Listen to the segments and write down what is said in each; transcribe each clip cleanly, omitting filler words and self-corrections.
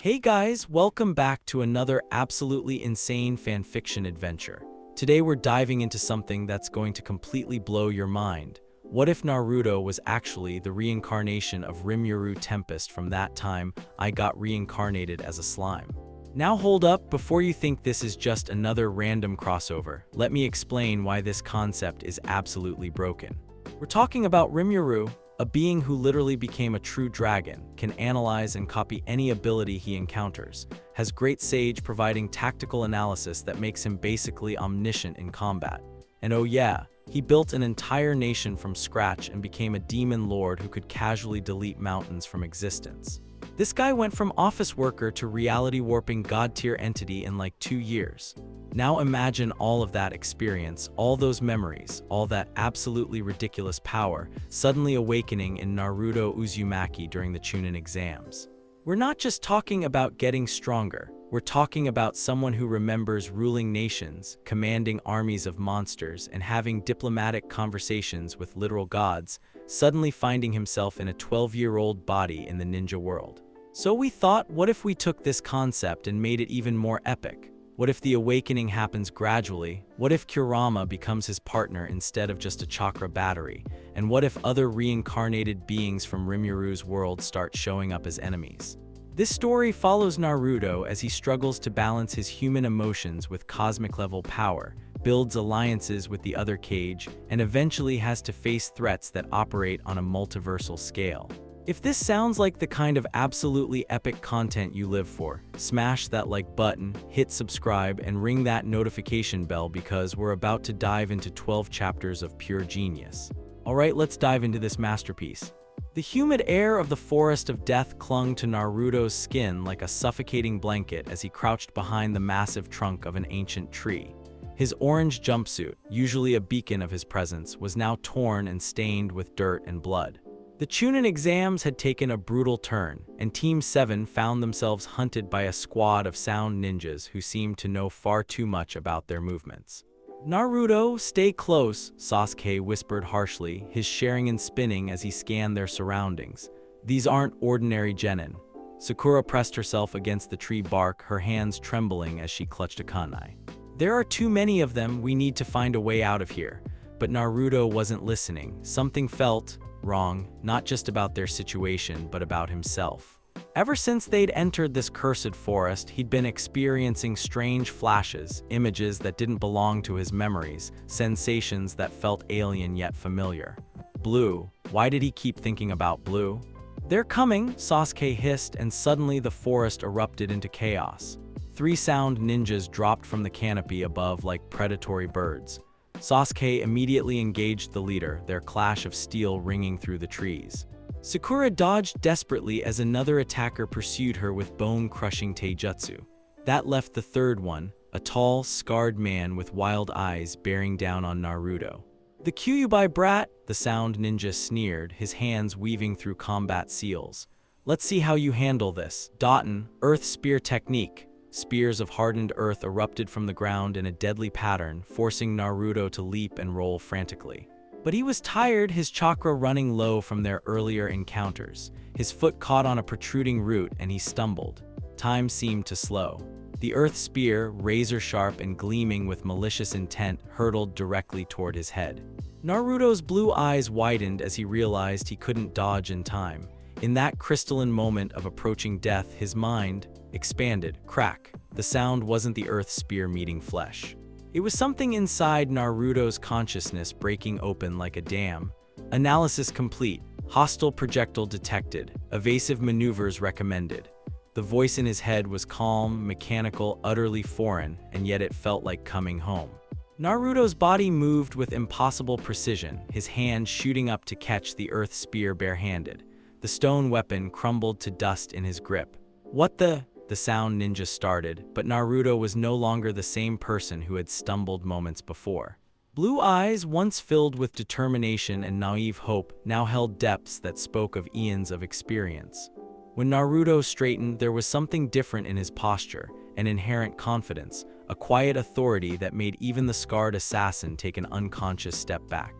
Hey guys, welcome back to another absolutely insane fanfiction adventure. Today we're diving into something that's going to completely blow your mind. What if Naruto was actually the reincarnation of Rimuru Tempest from that time I got reincarnated as a slime? Now hold up, before you think this is just another random crossover, let me explain why this concept is absolutely broken. We're talking about Rimuru, a being who literally became a true dragon, can analyze and copy any ability he encounters, has great sage providing tactical analysis that makes him basically omniscient in combat. And oh yeah, he built an entire nation from scratch and became a demon lord who could casually delete mountains from existence. This guy went from office worker to reality warping god-tier entity in like 2 years. Now imagine all of that experience, all those memories, all that absolutely ridiculous power, suddenly awakening in Naruto Uzumaki during the Chunin exams. We're not just talking about getting stronger, we're talking about someone who remembers ruling nations, commanding armies of monsters, and having diplomatic conversations with literal gods, suddenly finding himself in a 12-year-old body in the ninja world. So we thought, what if we took this concept and made it even more epic? What if the awakening happens gradually? What if Kurama becomes his partner instead of just a chakra battery? And what if other reincarnated beings from Rimuru's world start showing up as enemies? This story follows Naruto as he struggles to balance his human emotions with cosmic-level power, builds alliances with the other Kage, and eventually has to face threats that operate on a multiversal scale. If this sounds like the kind of absolutely epic content you live for, smash that like button, hit subscribe, and ring that notification bell because we're about to dive into 12 chapters of pure genius. Alright, let's dive into this masterpiece. The humid air of the Forest of Death clung to Naruto's skin like a suffocating blanket as he crouched behind the massive trunk of an ancient tree. His orange jumpsuit, usually a beacon of his presence, was now torn and stained with dirt and blood. The Chunin exams had taken a brutal turn, and Team 7 found themselves hunted by a squad of sound ninjas who seemed to know far too much about their movements. "Naruto, stay close," Sasuke whispered harshly, his Sharingan spinning as he scanned their surroundings. "These aren't ordinary genin." Sakura pressed herself against the tree bark, her hands trembling as she clutched a kunai. "There are too many of them, we need to find a way out of here." But Naruto wasn't listening. Something felt wrong, not just about their situation, but about himself. Ever since they'd entered this cursed forest, he'd been experiencing strange flashes, images that didn't belong to his memories, sensations that felt alien yet familiar. Blue. Why did he keep thinking about blue? "They're coming," Sasuke hissed, and suddenly the forest erupted into chaos. 3 sound ninjas dropped from the canopy above like predatory birds. Sasuke immediately engaged the leader, their clash of steel ringing through the trees. Sakura dodged desperately as another attacker pursued her with bone-crushing taijutsu. That left the third one, a tall, scarred man with wild eyes bearing down on Naruto. "The Kyuubi brat," the sound ninja sneered, his hands weaving through combat seals. "Let's see how you handle this." Daten, Earth Spear Technique. Spears of hardened earth erupted from the ground in a deadly pattern, forcing Naruto to leap and roll frantically. But he was tired, his chakra running low from their earlier encounters. His foot caught on a protruding root and he stumbled. Time seemed to slow. The earth spear, razor-sharp and gleaming with malicious intent, hurtled directly toward his head. Naruto's blue eyes widened as he realized he couldn't dodge in time. In that crystalline moment of approaching death, his mind expanded. Crack. The sound wasn't the earth spear meeting flesh. It was something inside Naruto's consciousness breaking open like a dam. Analysis complete. Hostile projectile detected. Evasive maneuvers recommended. The voice in his head was calm, mechanical, utterly foreign, and yet it felt like coming home. Naruto's body moved with impossible precision, his hand shooting up to catch the earth spear barehanded. The stone weapon crumbled to dust in his grip. "What the?" the sound ninja started, but Naruto was no longer the same person who had stumbled moments before. Blue eyes, once filled with determination and naive hope, now held depths that spoke of eons of experience. When Naruto straightened, there was something different in his posture, an inherent confidence, a quiet authority that made even the scarred assassin take an unconscious step back.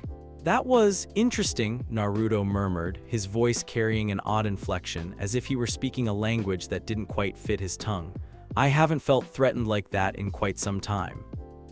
That was interesting, Naruto murmured, his voice carrying an odd inflection, as if he were speaking a language that didn't quite fit his tongue. I haven't felt threatened like that in quite some time.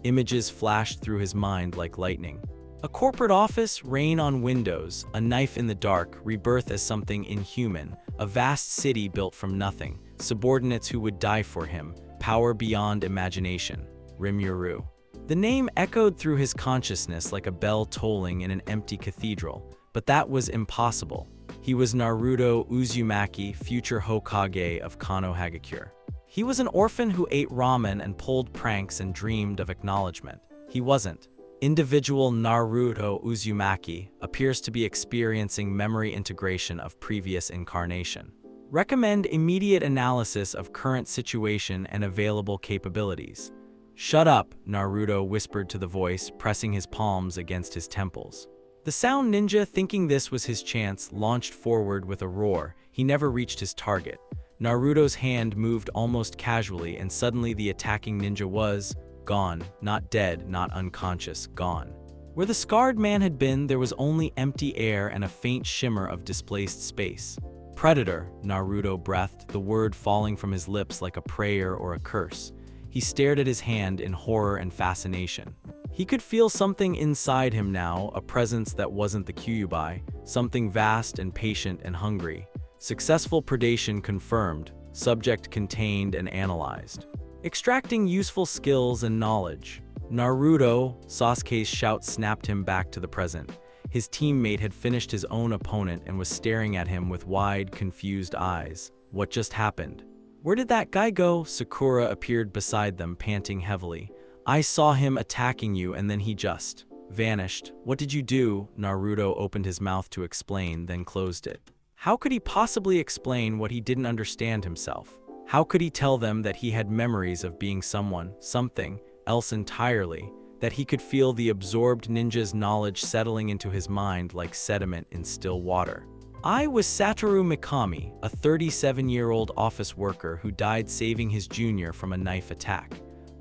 Images flashed through his mind like lightning. A corporate office, rain on windows, a knife in the dark, rebirth as something inhuman, a vast city built from nothing, subordinates who would die for him, power beyond imagination. Rimuru. The name echoed through his consciousness like a bell tolling in an empty cathedral, but that was impossible. He was Naruto Uzumaki, future Hokage of Konohagakure. He was an orphan who ate ramen and pulled pranks and dreamed of acknowledgement. He wasn't. Individual Naruto Uzumaki appears to be experiencing memory integration of previous incarnation. Recommend immediate analysis of current situation and available capabilities. Shut up, Naruto whispered to the voice, pressing his palms against his temples. The sound ninja, thinking this was his chance, launched forward with a roar. He never reached his target. Naruto's hand moved almost casually, and suddenly the attacking ninja was gone. Not dead, not unconscious, gone. Where the scarred man had been, there was only empty air and a faint shimmer of displaced space. Predator, Naruto breathed, the word falling from his lips like a prayer or a curse. He stared at his hand in horror and fascination. He could feel something inside him now, a presence that wasn't the Kyuubi, something vast and patient and hungry. Successful predation confirmed, subject contained and analyzed. Extracting useful skills and knowledge. Naruto, Sasuke's shout snapped him back to the present. His teammate had finished his own opponent and was staring at him with wide, confused eyes. What just happened? Where did that guy go? Sakura appeared beside them, panting heavily. I saw him attacking you and then he just vanished. What did you do? Naruto opened his mouth to explain, then closed it. How could he possibly explain what he didn't understand himself? How could he tell them that he had memories of being someone, something else entirely, that he could feel the absorbed ninja's knowledge settling into his mind like sediment in still water? I was Satoru Mikami, a 37-year-old office worker who died saving his junior from a knife attack.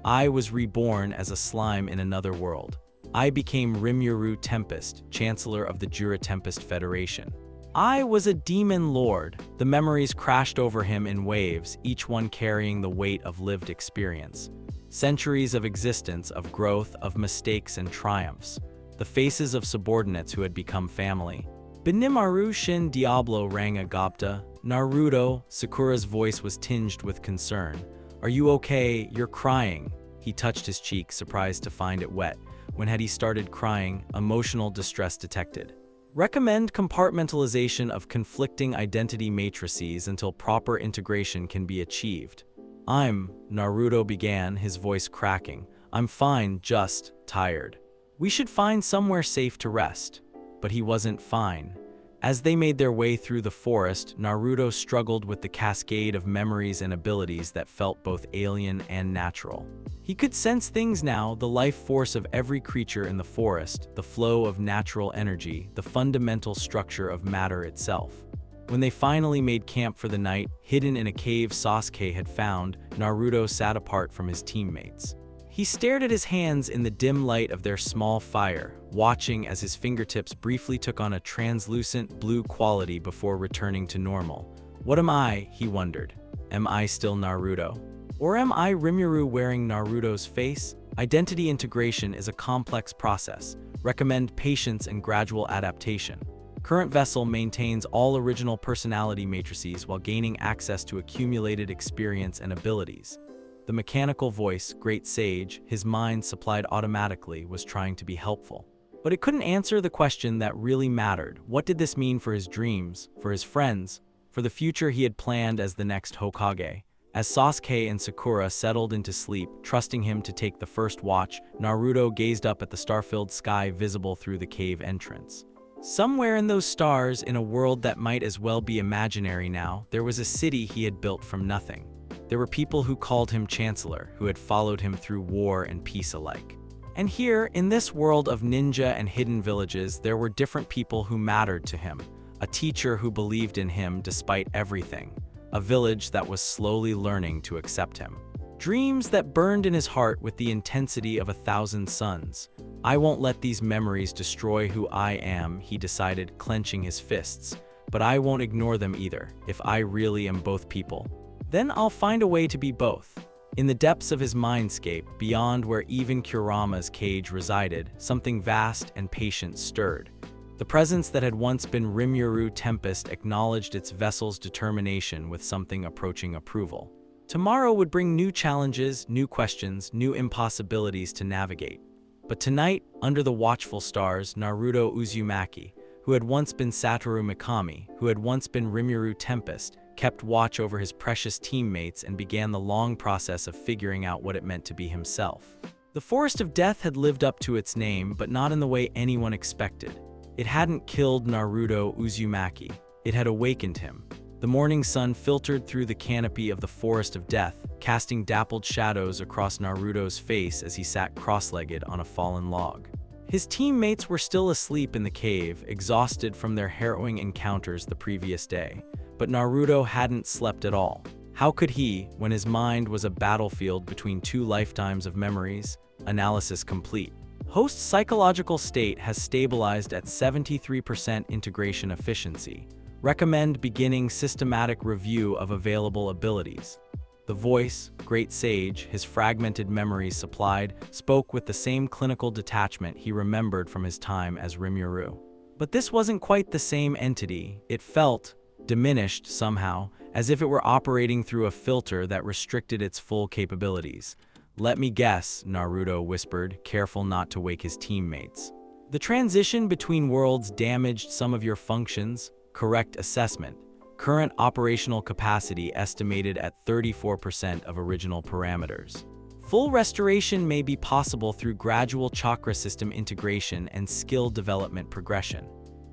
I was reborn as a slime in another world. I became Rimuru Tempest, Chancellor of the Jura Tempest Federation. I was a demon lord. The memories crashed over him in waves, each one carrying the weight of lived experience. Centuries of existence, of growth, of mistakes and triumphs. The faces of subordinates who had become family. Benimaru Shin Diablo rang agapta. Naruto, Sakura's voice was tinged with concern. Are you okay? You're crying. He touched his cheek, surprised to find it wet. When had he started crying? Emotional distress detected. Recommend compartmentalization of conflicting identity matrices until proper integration can be achieved. Naruto began, his voice cracking. I'm fine, just tired. We should find somewhere safe to rest. But he wasn't fine. As they made their way through the forest, Naruto struggled with the cascade of memories and abilities that felt both alien and natural. He could sense things now, the life force of every creature in the forest, the flow of natural energy, the fundamental structure of matter itself. When they finally made camp for the night, hidden in a cave Sasuke had found, Naruto sat apart from his teammates. He stared at his hands in the dim light of their small fire, watching as his fingertips briefly took on a translucent blue quality before returning to normal. What am I? He wondered. Am I still Naruto? Or am I Rimuru wearing Naruto's face? Identity integration is a complex process. Recommend patience and gradual adaptation. Current vessel maintains all original personality matrices while gaining access to accumulated experience and abilities. The mechanical voice, great sage, his mind supplied automatically, was trying to be helpful. But it couldn't answer the question that really mattered. What did this mean for his dreams, for his friends, for the future he had planned as the next Hokage? As Sasuke and Sakura settled into sleep, trusting him to take the first watch, Naruto gazed up at the star-filled sky visible through the cave entrance. Somewhere in those stars, in a world that might as well be imaginary now, there was a city he had built from nothing. There were people who called him Chancellor, who had followed him through war and peace alike. And here, in this world of ninja and hidden villages, there were different people who mattered to him. A teacher who believed in him despite everything. A village that was slowly learning to accept him. Dreams that burned in his heart with the intensity of 1,000 suns. I won't let these memories destroy who I am, he decided, clenching his fists. But I won't ignore them either, if I really am both people. Then I'll find a way to be both. In the depths of his mindscape, beyond where even Kurama's cage resided, something vast and patient stirred. The presence that had once been Rimuru Tempest acknowledged its vessel's determination with something approaching approval. Tomorrow would bring new challenges, new questions, new impossibilities to navigate. But tonight, under the watchful stars, Naruto Uzumaki, who had once been Satoru Mikami, who had once been Rimuru Tempest, kept watch over his precious teammates and began the long process of figuring out what it meant to be himself. The Forest of Death had lived up to its name, but not in the way anyone expected. It hadn't killed Naruto Uzumaki. It had awakened him. The morning sun filtered through the canopy of the Forest of Death, casting dappled shadows across Naruto's face as he sat cross-legged on a fallen log. His teammates were still asleep in the cave, exhausted from their harrowing encounters the previous day. But Naruto hadn't slept at all. How could he, when his mind was a battlefield between two lifetimes of memories? Analysis complete. Host's psychological state has stabilized at 73% integration efficiency. Recommend beginning systematic review of available abilities. The voice, great sage, his fragmented memories supplied, spoke with the same clinical detachment he remembered from his time as Rimuru. But this wasn't quite the same entity. It felt diminished somehow, as if it were operating through a filter that restricted its full capabilities. "Let me guess," Naruto whispered, careful not to wake his teammates. "The transition between worlds damaged some of your functions." Correct assessment. Current operational capacity estimated at 34% of original parameters. Full restoration may be possible through gradual chakra system integration and skill development progression.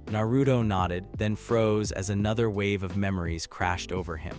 Naruto nodded, then froze as another wave of memories crashed over him.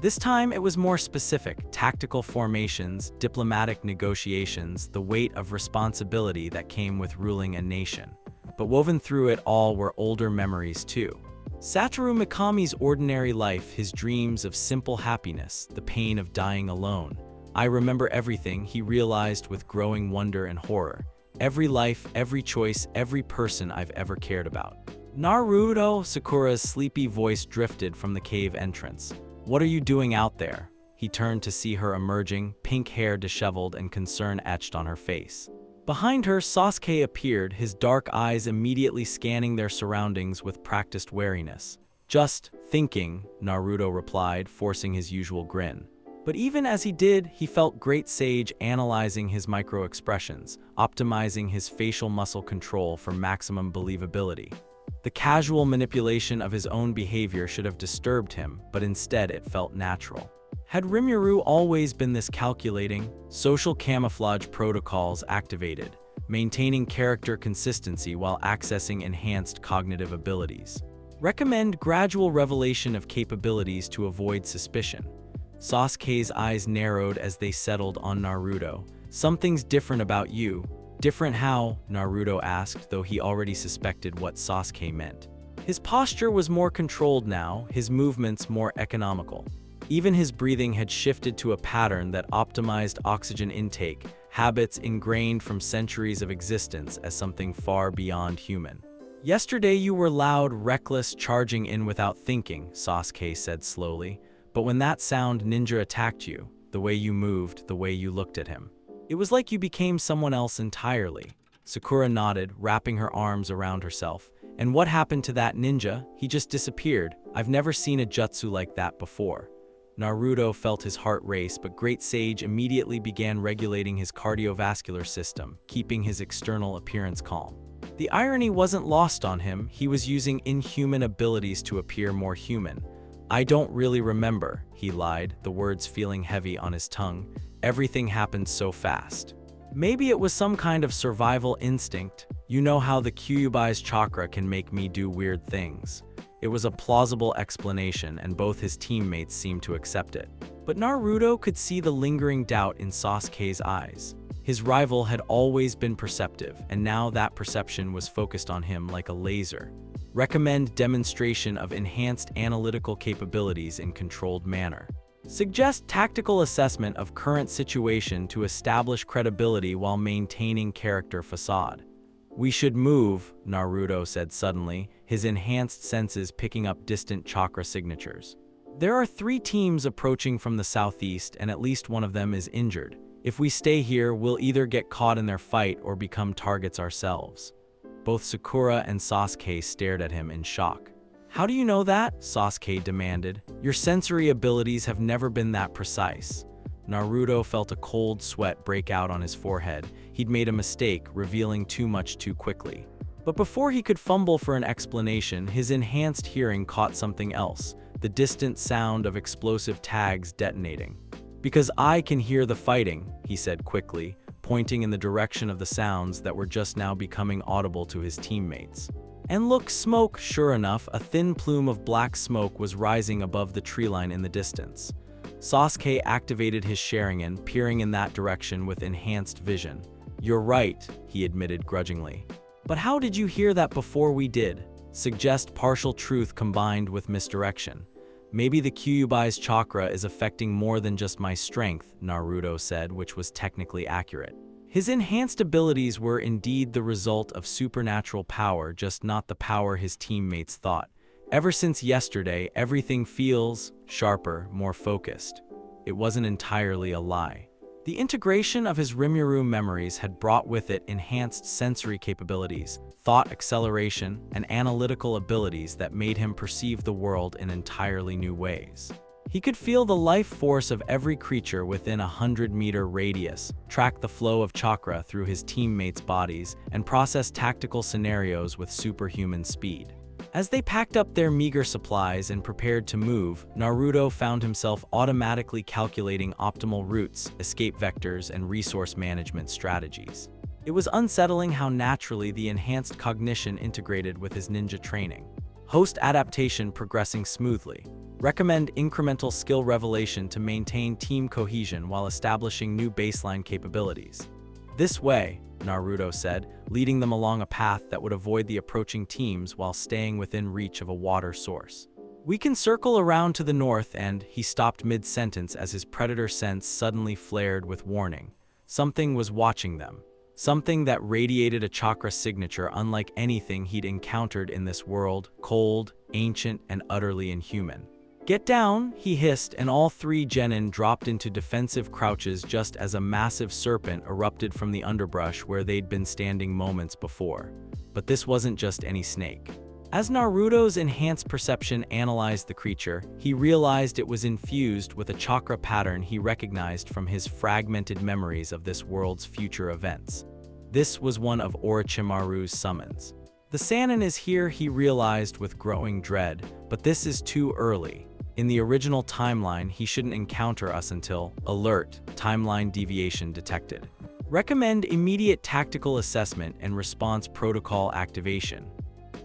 This time it was more specific: tactical formations, diplomatic negotiations, the weight of responsibility that came with ruling a nation. But woven through it all were older memories too. Satoru Mikami's ordinary life, his dreams of simple happiness, the pain of dying alone. "I remember everything," he realized with growing wonder and horror. "Every life, every choice, every person I've ever cared about." "Naruto," Sakura's sleepy voice drifted from the cave entrance. "What are you doing out there?" He turned to see her emerging, pink hair disheveled and concern etched on her face. Behind her, Sasuke appeared, his dark eyes immediately scanning their surroundings with practiced wariness. "Just thinking," Naruto replied, forcing his usual grin. But even as he did, he felt great sage analyzing his micro-expressions, optimizing his facial muscle control for maximum believability. The casual manipulation of his own behavior should have disturbed him, but instead it felt natural. Had Rimuru always been this calculating? Social camouflage protocols activated, maintaining character consistency while accessing enhanced cognitive abilities. Recommend gradual revelation of capabilities to avoid suspicion. Sasuke's eyes narrowed as they settled on Naruto. "Something's different about you." "Different how?" Naruto asked, though he already suspected what Sasuke meant. His posture was more controlled now, his movements more economical. Even his breathing had shifted to a pattern that optimized oxygen intake, habits ingrained from centuries of existence as something far beyond human. "Yesterday you were loud, reckless, charging in without thinking," Sasuke said slowly. "But when that sound ninja attacked you, the way you moved, the way you looked at him, it was like you became someone else entirely." Sakura nodded, wrapping her arms around herself. "And what happened to that ninja? He just disappeared. I've never seen a jutsu like that before." Naruto felt his heart race, but Great Sage immediately began regulating his cardiovascular system, keeping his external appearance calm. The irony wasn't lost on him. He was using inhuman abilities to appear more human. "I don't really remember," he lied, the words feeling heavy on his tongue. "Everything happened so fast." "Maybe it was some kind of survival instinct. You know how the Kyuubi's chakra can make me do weird things." It was a plausible explanation, and both his teammates seemed to accept it. But Naruto could see the lingering doubt in Sasuke's eyes. His rival had always been perceptive, and now that perception was focused on him like a laser. Recommend demonstration of enhanced analytical capabilities in controlled manner. Suggest tactical assessment of current situation to establish credibility while maintaining character facade. We should move, Naruto said suddenly, his enhanced senses picking up distant chakra signatures. There are 3 teams approaching from the southeast, and at least one of them is injured. If we stay here, we'll either get caught in their fight or become targets ourselves. Both Sakura and Sasuke stared at him in shock. How do you know that? Sasuke demanded. Your sensory abilities have never been that precise. Naruto felt a cold sweat break out on his forehead. He'd made a mistake, revealing too much too quickly. But before he could fumble for an explanation, his enhanced hearing caught something else, the distant sound of explosive tags detonating. Because I can hear the fighting, he said quickly, pointing in the direction of the sounds that were just now becoming audible to his teammates. And look, smoke! Sure enough, a thin plume of black smoke was rising above the treeline in the distance. Sasuke activated his Sharingan, peering in that direction with enhanced vision. You're right, he admitted grudgingly. But how did you hear that before we did? Suggest partial truth combined with misdirection. Maybe the Kyuubi's chakra is affecting more than just my strength, Naruto said, which was technically accurate. His enhanced abilities were indeed the result of supernatural power, just not the power his teammates thought. Ever since yesterday, everything feels sharper, more focused. It wasn't entirely a lie. The integration of his Rimuru memories had brought with it enhanced sensory capabilities, thought acceleration, and analytical abilities that made him perceive the world in entirely new ways. He could feel the life force of every creature within a 100-meter radius, track the flow of chakra through his teammates' bodies, and process tactical scenarios with superhuman speed. As they packed up their meager supplies and prepared to move, Naruto found himself automatically calculating optimal routes, escape vectors, and resource management strategies. It was unsettling how naturally the enhanced cognition integrated with his ninja training. Host adaptation progressing smoothly. Recommend incremental skill revelation to maintain team cohesion while establishing new baseline capabilities. This way, Naruto said, leading them along a path that would avoid the approaching teams while staying within reach of a water source. We can circle around to the north and, he stopped mid-sentence as his predator sense suddenly flared with warning. Something was watching them. Something that radiated a chakra signature unlike anything he'd encountered in this world, cold, ancient, and utterly inhuman. Get down, he hissed, and all 3 genin dropped into defensive crouches just as a massive serpent erupted from the underbrush where they'd been standing moments before. But this wasn't just any snake. As Naruto's enhanced perception analyzed the creature, he realized it was infused with a chakra pattern he recognized from his fragmented memories of this world's future events. This was one of Orochimaru's summons. The Sannin is here, he realized with growing dread, but this is too early. In the original timeline, he shouldn't encounter us until alert, timeline deviation detected. Recommend immediate tactical assessment and response protocol activation.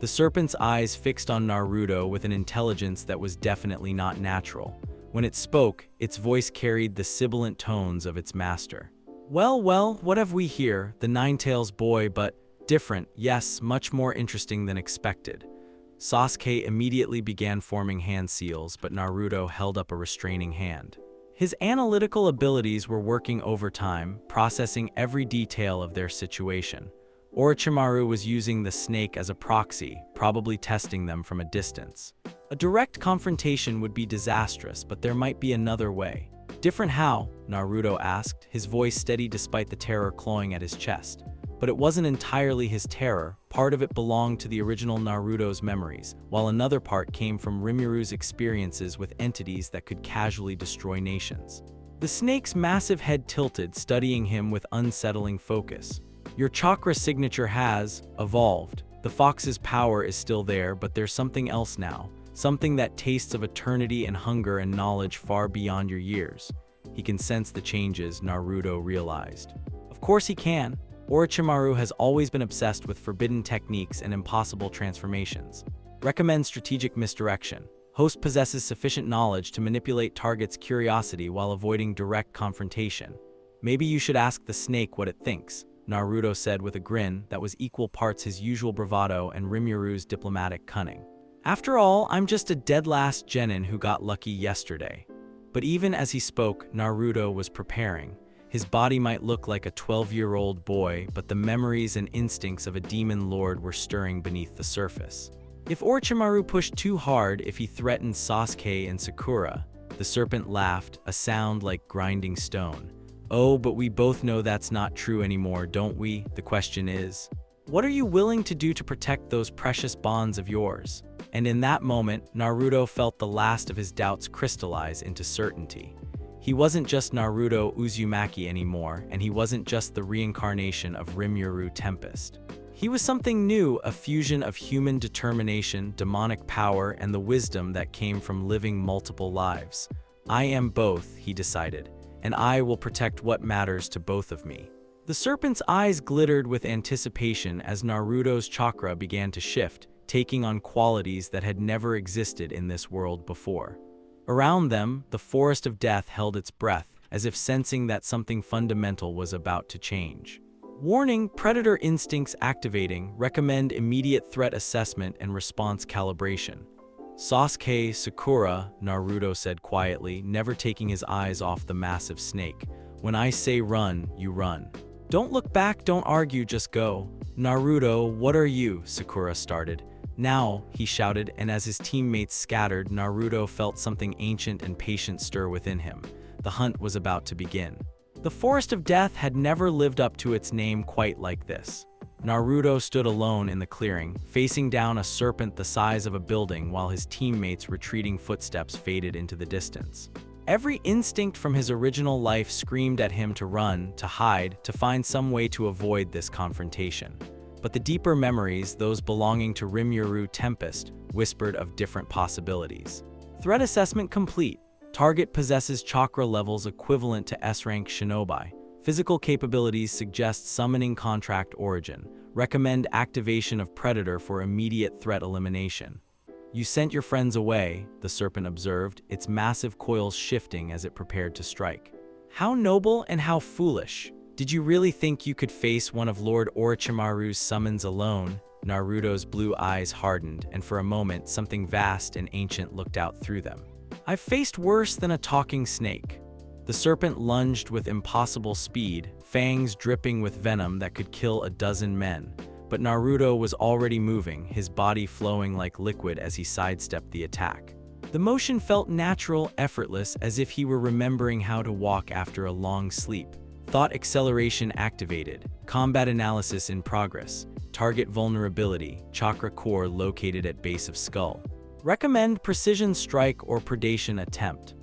The serpent's eyes fixed on Naruto with an intelligence that was definitely not natural. When it spoke, its voice carried the sibilant tones of its master. Well, what have we here? The Nine-Tails boy, but different, yes, much more interesting than expected. Sasuke immediately began forming hand seals, but Naruto held up a restraining hand. His analytical abilities were working overtime, processing every detail of their situation. Orochimaru was using the snake as a proxy, probably testing them from a distance. A direct confrontation would be disastrous, but there might be another way. Different how? Naruto asked, his voice steady despite the terror clawing at his chest. But it wasn't entirely his terror. Part of it belonged to the original Naruto's memories, while another part came from Rimuru's experiences with entities that could casually destroy nations. The snake's massive head tilted, studying him with unsettling focus. Your chakra signature has evolved. The fox's power is still there, but there's something else now. Something that tastes of eternity and hunger and knowledge far beyond your years. He can sense the changes, Naruto realized. Of course he can. Orochimaru has always been obsessed with forbidden techniques and impossible transformations. Recommend strategic misdirection. Host possesses sufficient knowledge to manipulate target's curiosity while avoiding direct confrontation. Maybe you should ask the snake what it thinks, Naruto said with a grin that was equal parts his usual bravado and Rimuru's diplomatic cunning. After all, I'm just a dead last genin who got lucky yesterday. But even as he spoke, Naruto was preparing. His body might look like a 12-year-old boy, but the memories and instincts of a demon lord were stirring beneath the surface. If Orochimaru pushed too hard, if he threatened Sasuke and Sakura, the serpent laughed, a sound like grinding stone. Oh, but we both know that's not true anymore, don't we? The question is, what are you willing to do to protect those precious bonds of yours? And in that moment, Naruto felt the last of his doubts crystallize into certainty. He wasn't just Naruto Uzumaki anymore, and he wasn't just the reincarnation of Rimuru Tempest. He was something new, a fusion of human determination, demonic power, and the wisdom that came from living multiple lives. I am both, he decided, and I will protect what matters to both of me. The serpent's eyes glittered with anticipation as Naruto's chakra began to shift, taking on qualities that had never existed in this world before. Around them, the forest of death held its breath, as if sensing that something fundamental was about to change. Warning: predator instincts activating. Recommend immediate threat assessment and response calibration. Sasuke, Sakura, Naruto said quietly, never taking his eyes off the massive snake. When I say run, you run. Don't look back, don't argue, just go. Naruto, what are you? Sakura started. Now, he shouted, and as his teammates scattered, Naruto felt something ancient and patient stir within him. The hunt was about to begin. The Forest of Death had never lived up to its name quite like this. Naruto stood alone in the clearing, facing down a serpent the size of a building while his teammates' retreating footsteps faded into the distance. Every instinct from his original life screamed at him to run, to hide, to find some way to avoid this confrontation. But the deeper memories, those belonging to Rimuru Tempest, whispered of different possibilities. Threat assessment complete. Target possesses chakra levels equivalent to S-rank shinobi. Physical capabilities suggest summoning contract origin. Recommend activation of predator for immediate threat elimination. You sent your friends away, the serpent observed, its massive coils shifting as it prepared to strike. How noble and how foolish. Did you really think you could face one of Lord Orochimaru's summons alone? Naruto's blue eyes hardened, and for a moment something vast and ancient looked out through them. I've faced worse than a talking snake. The serpent lunged with impossible speed, fangs dripping with venom that could kill a dozen men. But Naruto was already moving, his body flowing like liquid as he sidestepped the attack. The motion felt natural, effortless, as if he were remembering how to walk after a long sleep. Thought acceleration activated. Combat analysis in progress. Target vulnerability. Chakra core located at base of skull. Recommend precision strike or predation attempt.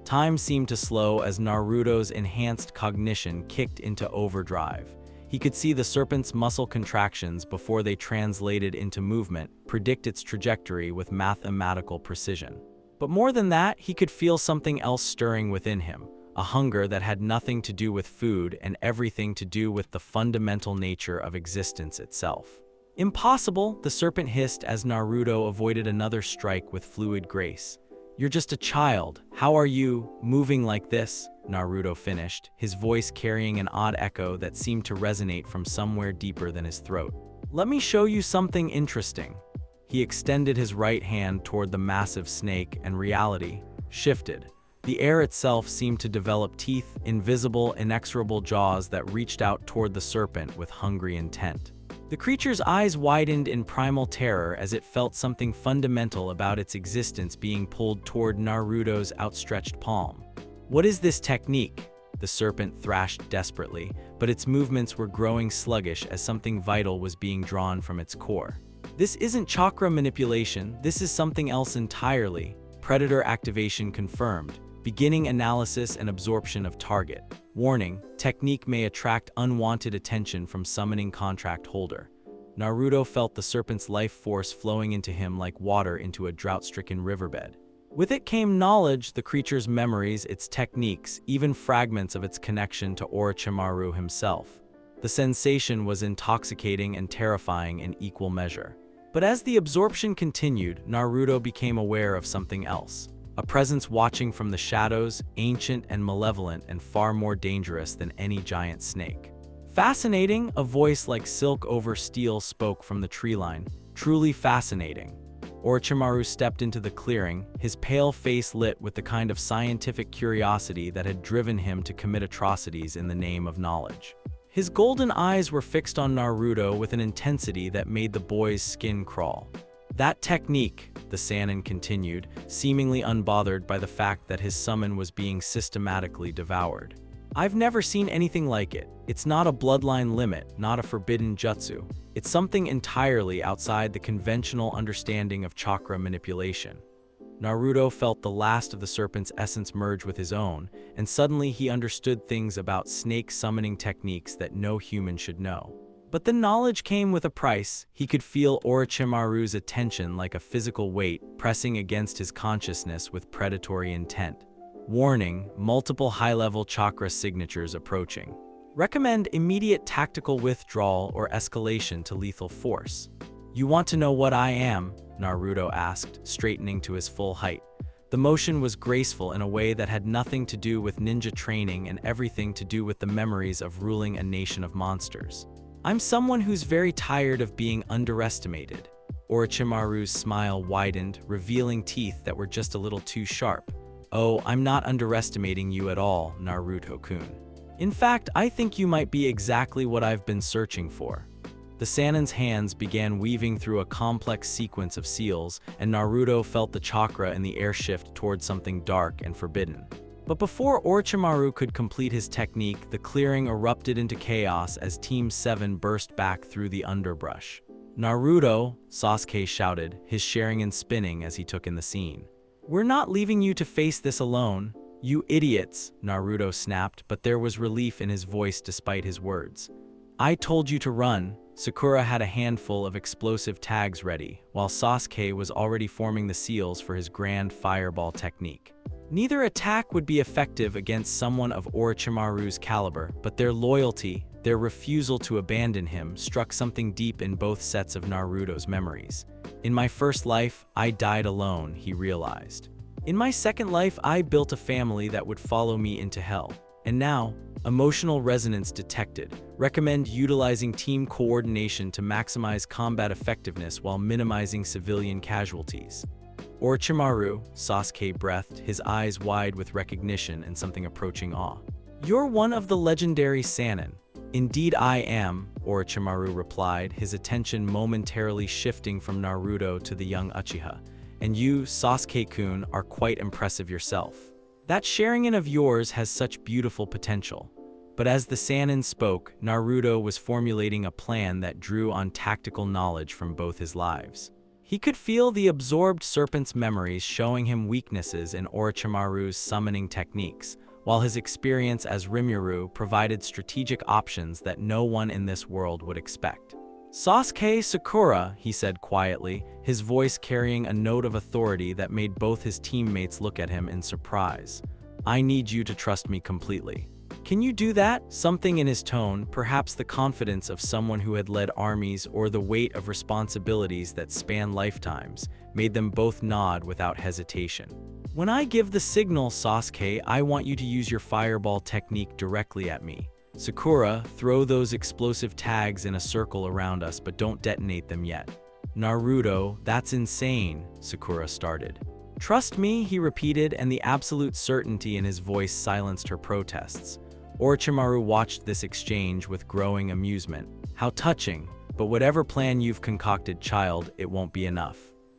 Time seemed to slow as Naruto's enhanced cognition kicked into overdrive. He could see the serpent's muscle contractions before they translated into movement, predict its trajectory with mathematical precision. But more than that, he could feel something else stirring within him, a hunger that had nothing to do with food and everything to do with the fundamental nature of existence itself. Impossible, the serpent hissed as Naruto avoided another strike with fluid grace. You're just a child. How are you moving like this? Naruto finished, his voice carrying an odd echo that seemed to resonate from somewhere deeper than his throat. Let me show you something interesting. He extended his right hand toward the massive snake, and reality shifted. The air itself seemed to develop teeth, invisible, inexorable jaws that reached out toward the serpent with hungry intent. The creature's eyes widened in primal terror as it felt something fundamental about its existence being pulled toward Naruto's outstretched palm. What is this technique? The serpent thrashed desperately, but its movements were growing sluggish as something vital was being drawn from its core. This isn't chakra manipulation, this is something else entirely. Predator activation confirmed. Beginning analysis and absorption of target. Warning: technique may attract unwanted attention from summoning contract holder. Naruto felt the serpent's life force flowing into him like water into a drought-stricken riverbed. With it came knowledge, the creature's memories, its techniques, even fragments of its connection to Orochimaru himself. The sensation was intoxicating and terrifying in equal measure. But as the absorption continued, Naruto became aware of something else. A presence watching from the shadows, ancient and malevolent and far more dangerous than any giant snake. Fascinating, a voice like silk over steel spoke from the tree line. Truly fascinating. Orochimaru stepped into the clearing, his pale face lit with the kind of scientific curiosity that had driven him to commit atrocities in the name of knowledge. His golden eyes were fixed on Naruto with an intensity that made the boy's skin crawl. "That technique," the Sannin continued, seemingly unbothered by the fact that his summon was being systematically devoured. "I've never seen anything like it. It's not a bloodline limit, not a forbidden jutsu. It's something entirely outside the conventional understanding of chakra manipulation." Naruto felt the last of the serpent's essence merge with his own, and suddenly he understood things about snake summoning techniques that no human should know. But the knowledge came with a price. He could feel Orochimaru's attention like a physical weight pressing against his consciousness with predatory intent. Warning: multiple high-level chakra signatures approaching. Recommend immediate tactical withdrawal or escalation to lethal force. "You want to know what I am?" Naruto asked, straightening to his full height. The motion was graceful in a way that had nothing to do with ninja training and everything to do with the memories of ruling a nation of monsters. "I'm someone who's very tired of being underestimated." Orochimaru's smile widened, revealing teeth that were just a little too sharp. "Oh, I'm not underestimating you at all, Naruto-kun. In fact, I think you might be exactly what I've been searching for." The Sannin's hands began weaving through a complex sequence of seals, and Naruto felt the chakra in the air shift towards something dark and forbidden. But before Orochimaru could complete his technique, the clearing erupted into chaos as Team 7 burst back through the underbrush. "Naruto!" Sasuke shouted, his Sharingan spinning as he took in the scene. "We're not leaving you to face this alone. You idiots!" Naruto snapped, but there was relief in his voice despite his words. "I told you to run." Sakura had a handful of explosive tags ready, while Sasuke was already forming the seals for his grand fireball technique. Neither attack would be effective against someone of Orochimaru's caliber, but their loyalty, their refusal to abandon him, struck something deep in both sets of Naruto's memories. "In my first life, I died alone," he realized. "In my second life, I built a family that would follow me into hell. And now, emotional resonance detected. Recommend utilizing team coordination to maximize combat effectiveness while minimizing civilian casualties." "Orochimaru," Sasuke breathed, his eyes wide with recognition and something approaching awe. "You're one of the legendary Sannin." "Indeed I am," Orochimaru replied, his attention momentarily shifting from Naruto to the young Uchiha. "And you, Sasuke-kun, are quite impressive yourself. That Sharingan of yours has such beautiful potential." But as the Sannin spoke, Naruto was formulating a plan that drew on tactical knowledge from both his lives. He could feel the absorbed serpent's memories showing him weaknesses in Orochimaru's summoning techniques, while his experience as Rimuru provided strategic options that no one in this world would expect. "Sasuke Sakura," he said quietly, his voice carrying a note of authority that made both his teammates look at him in surprise. "I need you to trust me completely." "Can you do that?" Something in his tone, perhaps the confidence of someone who had led armies or the weight of responsibilities that span lifetimes, made them both nod without hesitation. "When I give the signal, Sasuke, I want you to use your fireball technique directly at me. Sakura, throw those explosive tags in a circle around us, but don't detonate them yet." "Naruto, that's insane," Sakura started. "Trust me," he repeated, and the absolute certainty in his voice silenced her protests. Orochimaru watched this exchange with growing amusement. "How touching, but whatever plan you've concocted, child, it won't be enough.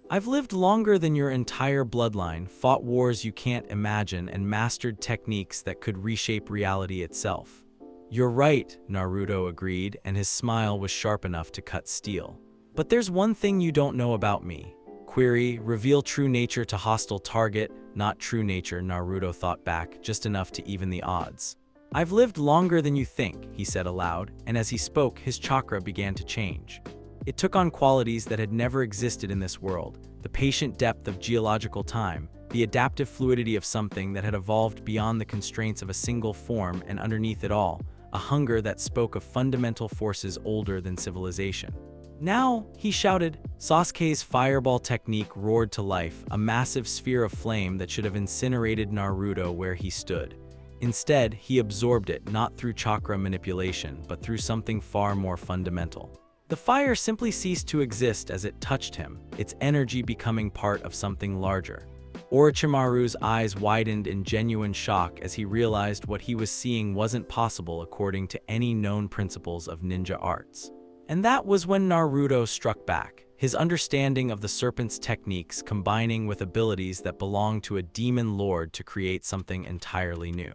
I've lived longer than your entire bloodline, fought wars you can't imagine, and mastered techniques that could reshape reality itself." "You're right," Naruto agreed, and his smile was sharp enough to cut steel. "But there's one thing you don't know about me." Query: reveal true nature to hostile target. "Not true nature," Naruto thought back, just enough to even the odds. "I've lived longer than you think," he said aloud, and as he spoke, his chakra began to change. It took on qualities that had never existed in this world: the patient depth of geological time, the adaptive fluidity of something that had evolved beyond the constraints of a single form, and underneath it all, a hunger that spoke of fundamental forces older than civilization. "Now!" he shouted. Sasuke's fireball technique roared to life, a massive sphere of flame that should have incinerated Naruto where he stood. Instead, he absorbed it, not through chakra manipulation, but through something far more fundamental. The fire simply ceased to exist as it touched him, its energy becoming part of something larger. Orochimaru's eyes widened in genuine shock as he realized what he was seeing wasn't possible according to any known principles of ninja arts. And that was when Naruto struck back, his understanding of the serpent's techniques combining with abilities that belonged to a demon lord to create something entirely new.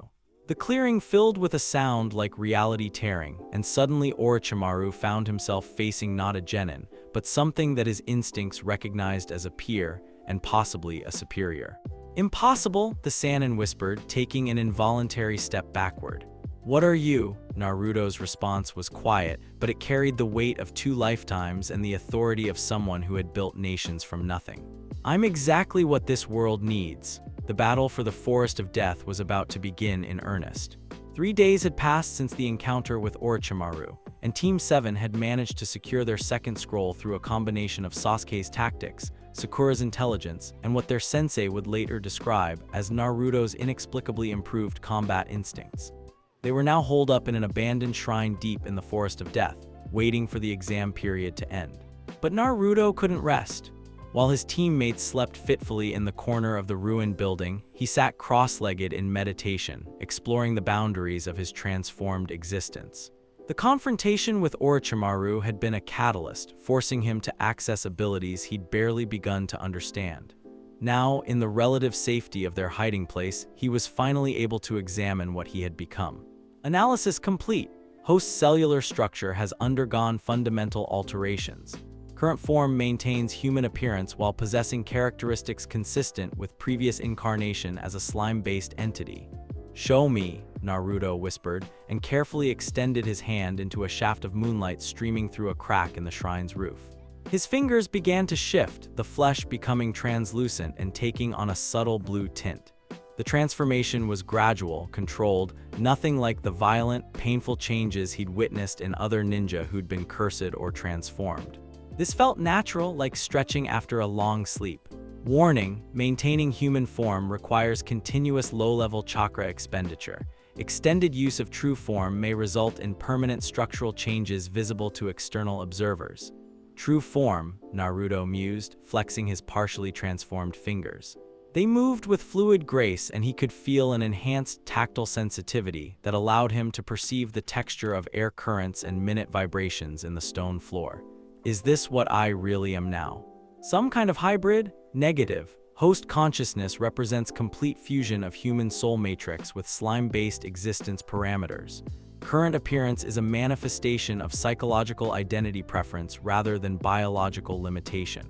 The clearing filled with a sound like reality tearing, and suddenly Orochimaru found himself facing not a genin, but something that his instincts recognized as a peer and possibly a superior. "Impossible," the Sannin whispered, taking an involuntary step backward. "What are you?" Naruto's response was quiet, but it carried the weight of 2 lifetimes and the authority of someone who had built nations from nothing. "I'm exactly what this world needs." The battle for the Forest of Death was about to begin in earnest. 3 days had passed since the encounter with Orochimaru, and Team 7 had managed to secure their second scroll through a combination of Sasuke's tactics, Sakura's intelligence, and what their sensei would later describe as Naruto's inexplicably improved combat instincts. They were now holed up in an abandoned shrine deep in the Forest of Death, waiting for the exam period to end. But Naruto couldn't rest. While his teammates slept fitfully in the corner of the ruined building, he sat cross-legged in meditation, exploring the boundaries of his transformed existence. The confrontation with Orochimaru had been a catalyst, forcing him to access abilities he'd barely begun to understand. Now, in the relative safety of their hiding place, he was finally able to examine what he had become. Analysis complete. Host's cellular structure has undergone fundamental alterations. Current form maintains human appearance while possessing characteristics consistent with previous incarnation as a slime-based entity. "Show me," Naruto whispered, and carefully extended his hand into a shaft of moonlight streaming through a crack in the shrine's roof. His fingers began to shift, the flesh becoming translucent and taking on a subtle blue tint. The transformation was gradual, controlled, nothing like the violent, painful changes he'd witnessed in other ninja who'd been cursed or transformed. This felt natural, like stretching after a long sleep. Warning: maintaining human form requires continuous low-level chakra expenditure. Extended use of true form may result in permanent structural changes visible to external observers. True form, Naruto mused, flexing his partially transformed fingers. They moved with fluid grace, and he could feel an enhanced tactile sensitivity that allowed him to perceive the texture of air currents and minute vibrations in the stone floor. Is this what I really am now? Some kind of hybrid? Negative. Host consciousness represents complete fusion of human soul matrix with slime-based existence parameters. Current appearance is a manifestation of psychological identity preference rather than biological limitation.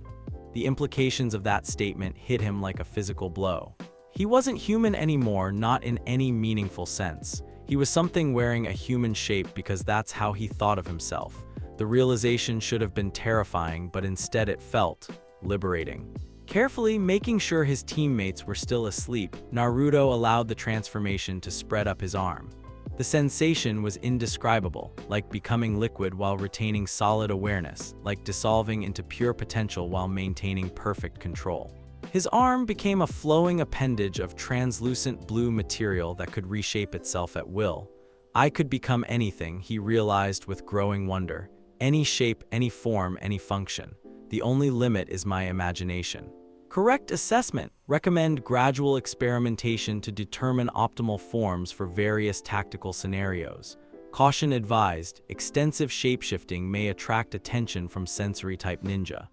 The implications of that statement hit him like a physical blow. He wasn't human anymore, not in any meaningful sense. He was something wearing a human shape because that's how he thought of himself. The realization should have been terrifying, but instead it felt liberating. Carefully making sure his teammates were still asleep, Naruto allowed the transformation to spread up his arm. The sensation was indescribable, like becoming liquid while retaining solid awareness, like dissolving into pure potential while maintaining perfect control. His arm became a flowing appendage of translucent blue material that could reshape itself at will. I could become anything, he realized with growing wonder. Any shape, any form, any function. The only limit is my imagination. Correct assessment. Recommend gradual experimentation to determine optimal forms for various tactical scenarios. Caution advised, extensive shapeshifting may attract attention from sensory-type ninja.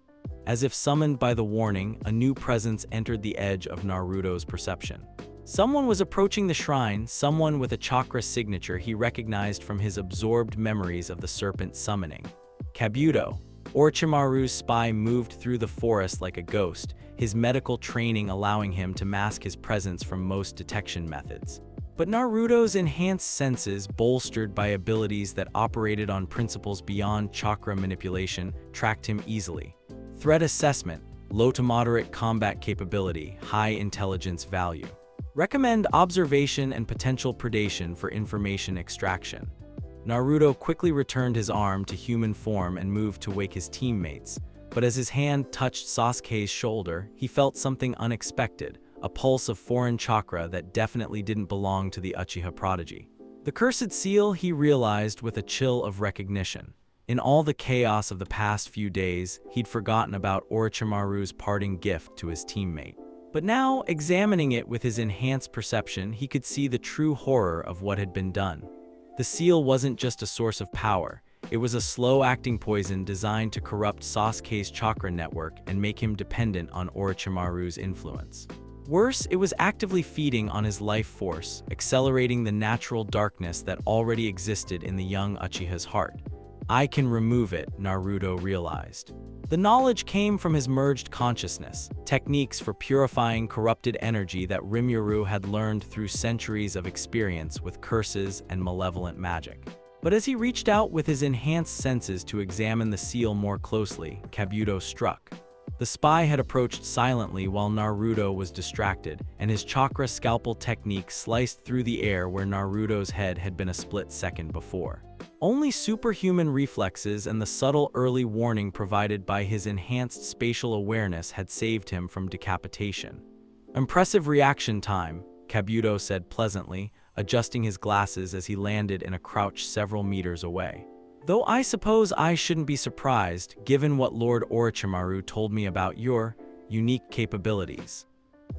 As if summoned by the warning, a new presence entered the edge of Naruto's perception. Someone was approaching the shrine, someone with a chakra signature he recognized from his absorbed memories of the serpent summoning. Kabuto. Orochimaru's spy moved through the forest like a ghost, his medical training allowing him to mask his presence from most detection methods. But Naruto's enhanced senses, bolstered by abilities that operated on principles beyond chakra manipulation, tracked him easily. Threat assessment. Low to moderate combat capability, high intelligence value. Recommend observation and potential predation for information extraction. Naruto quickly returned his arm to human form and moved to wake his teammates, but as his hand touched Sasuke's shoulder, he felt something unexpected, a pulse of foreign chakra that definitely didn't belong to the Uchiha prodigy. The cursed seal, he realized with a chill of recognition. In all the chaos of the past few days, he'd forgotten about Orochimaru's parting gift to his teammate. But now, examining it with his enhanced perception, he could see the true horror of what had been done. The seal wasn't just a source of power. It was a slow-acting poison designed to corrupt Sasuke's chakra network and make him dependent on Orochimaru's influence. Worse, it was actively feeding on his life force, accelerating the natural darkness that already existed in the young Uchiha's heart. I can remove it, Naruto realized. The knowledge came from his merged consciousness, techniques for purifying corrupted energy that Rimuru had learned through centuries of experience with curses and malevolent magic. But as he reached out with his enhanced senses to examine the seal more closely, Kabuto struck. The spy had approached silently while Naruto was distracted, and his chakra scalpel technique sliced through the air where Naruto's head had been a split second before. Only superhuman reflexes and the subtle early warning provided by his enhanced spatial awareness had saved him from decapitation. Impressive reaction time, Kabuto said pleasantly, adjusting his glasses as he landed in a crouch several meters away. Though I suppose I shouldn't be surprised, given what Lord Orochimaru told me about your unique capabilities.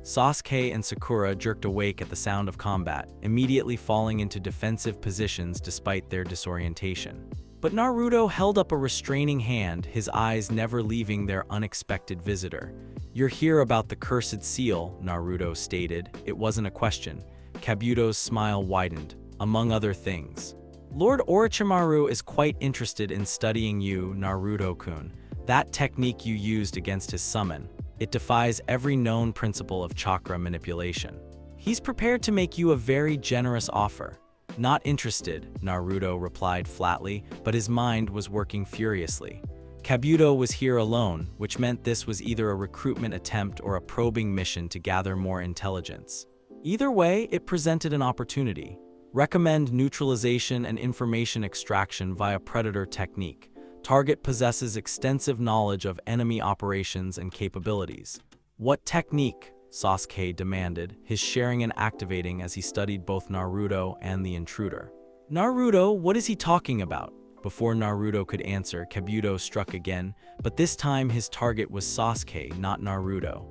Sasuke and Sakura jerked awake at the sound of combat, immediately falling into defensive positions despite their disorientation. But Naruto held up a restraining hand, his eyes never leaving their unexpected visitor. "You're here about the cursed seal," Naruto stated. It wasn't a question. Kabuto's smile widened. "Among other things. Lord Orochimaru is quite interested in studying you, Naruto-kun. That technique you used against his summon. It defies every known principle of chakra manipulation. He's prepared to make you a very generous offer." "Not interested," Naruto replied flatly, but his mind was working furiously. Kabuto was here alone, which meant this was either a recruitment attempt or a probing mission to gather more intelligence. Either way, it presented an opportunity. Recommend neutralization and information extraction via predator technique. Target possesses extensive knowledge of enemy operations and capabilities. "What technique?" Sasuke demanded, his sharing and activating as he studied both Naruto and the intruder. "Naruto, what is he talking about?" Before Naruto could answer, Kabuto struck again, but this time his target was Sasuke, not Naruto.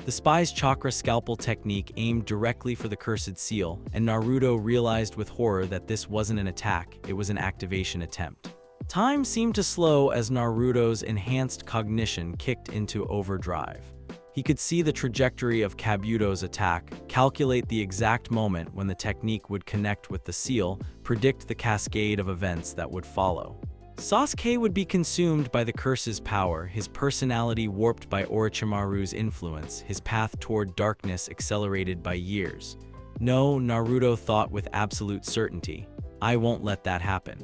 The spy's chakra scalpel technique aimed directly for the cursed seal, and Naruto realized with horror that this wasn't an attack, it was an activation attempt. Time seemed to slow as Naruto's enhanced cognition kicked into overdrive. He could see the trajectory of Kabuto's attack, calculate the exact moment when the technique would connect with the seal, predict the cascade of events that would follow. Sasuke would be consumed by the curse's power, his personality warped by Orochimaru's influence, his path toward darkness accelerated by years. No, Naruto thought with absolute certainty. I won't let that happen.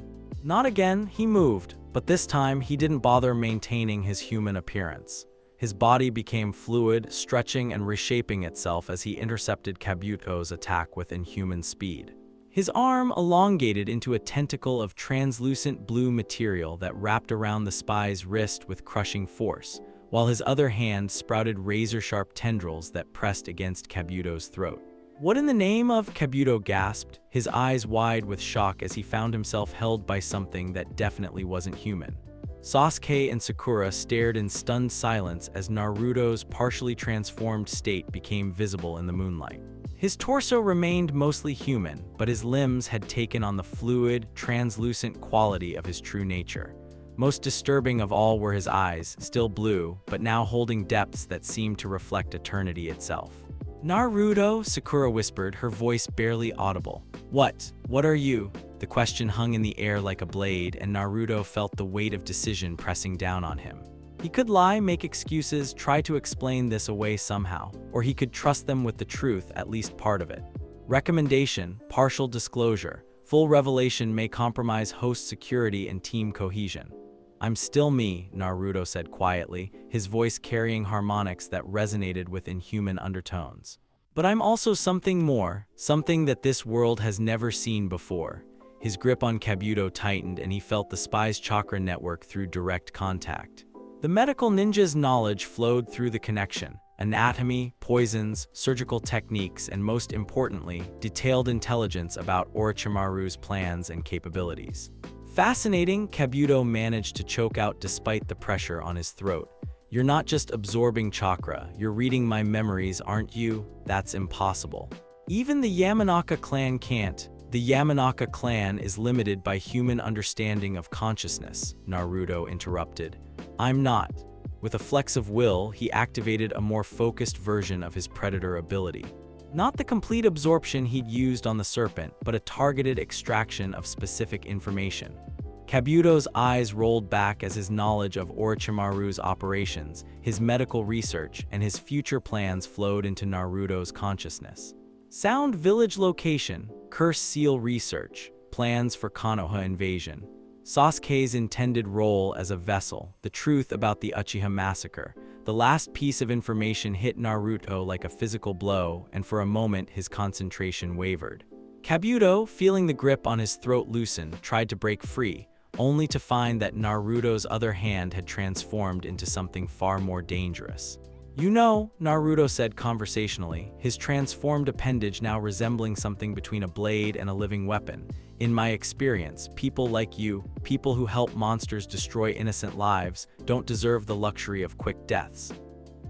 Not again, he moved, but this time he didn't bother maintaining his human appearance. His body became fluid, stretching and reshaping itself as he intercepted Kabuto's attack with inhuman speed. His arm elongated into a tentacle of translucent blue material that wrapped around the spy's wrist with crushing force, while his other hand sprouted razor-sharp tendrils that pressed against Kabuto's throat. "What in the name of?" Kabuto gasped, his eyes wide with shock as he found himself held by something that definitely wasn't human. Sasuke and Sakura stared in stunned silence as Naruto's partially transformed state became visible in the moonlight. His torso remained mostly human, but his limbs had taken on the fluid, translucent quality of his true nature. Most disturbing of all were his eyes, still blue, but now holding depths that seemed to reflect eternity itself. "Naruto," Sakura whispered, her voice barely audible. What are you?" The question hung in the air like a blade, and Naruto felt the weight of decision pressing down on him. He could lie, make excuses, try to explain this away somehow, or he could trust them with the truth, at least part of it. Recommendation: partial disclosure. Full revelation may compromise host security and team cohesion. "I'm still me," Naruto said quietly, his voice carrying harmonics that resonated with inhuman undertones. "But I'm also something more, something that this world has never seen before." His grip on Kabuto tightened and he felt the spy's chakra network through direct contact. The medical ninja's knowledge flowed through the connection. Anatomy, poisons, surgical techniques, and most importantly, detailed intelligence about Orochimaru's plans and capabilities. Fascinating, Kabuto managed to choke out despite the pressure on his throat. You're not just absorbing chakra, you're reading my memories, aren't you? That's impossible. Even the Yamanaka clan can't. The Yamanaka clan is limited by human understanding of consciousness, Naruto interrupted. I'm not. With a flex of will, he activated a more focused version of his predator ability. Not the complete absorption he'd used on the serpent, but a targeted extraction of specific information. Kabuto's eyes rolled back as his knowledge of Orochimaru's operations, his medical research, and his future plans flowed into Naruto's consciousness. Sound village location, curse seal research, plans for Konoha invasion. Sasuke's intended role as a vessel, the truth about the Uchiha massacre. The last piece of information hit Naruto like a physical blow, and for a moment his concentration wavered. Kabuto, feeling the grip on his throat loosen, tried to break free, only to find that Naruto's other hand had transformed into something far more dangerous. You know, Naruto said conversationally, his transformed appendage now resembling something between a blade and a living weapon. In my experience, people like you, people who help monsters destroy innocent lives, don't deserve the luxury of quick deaths.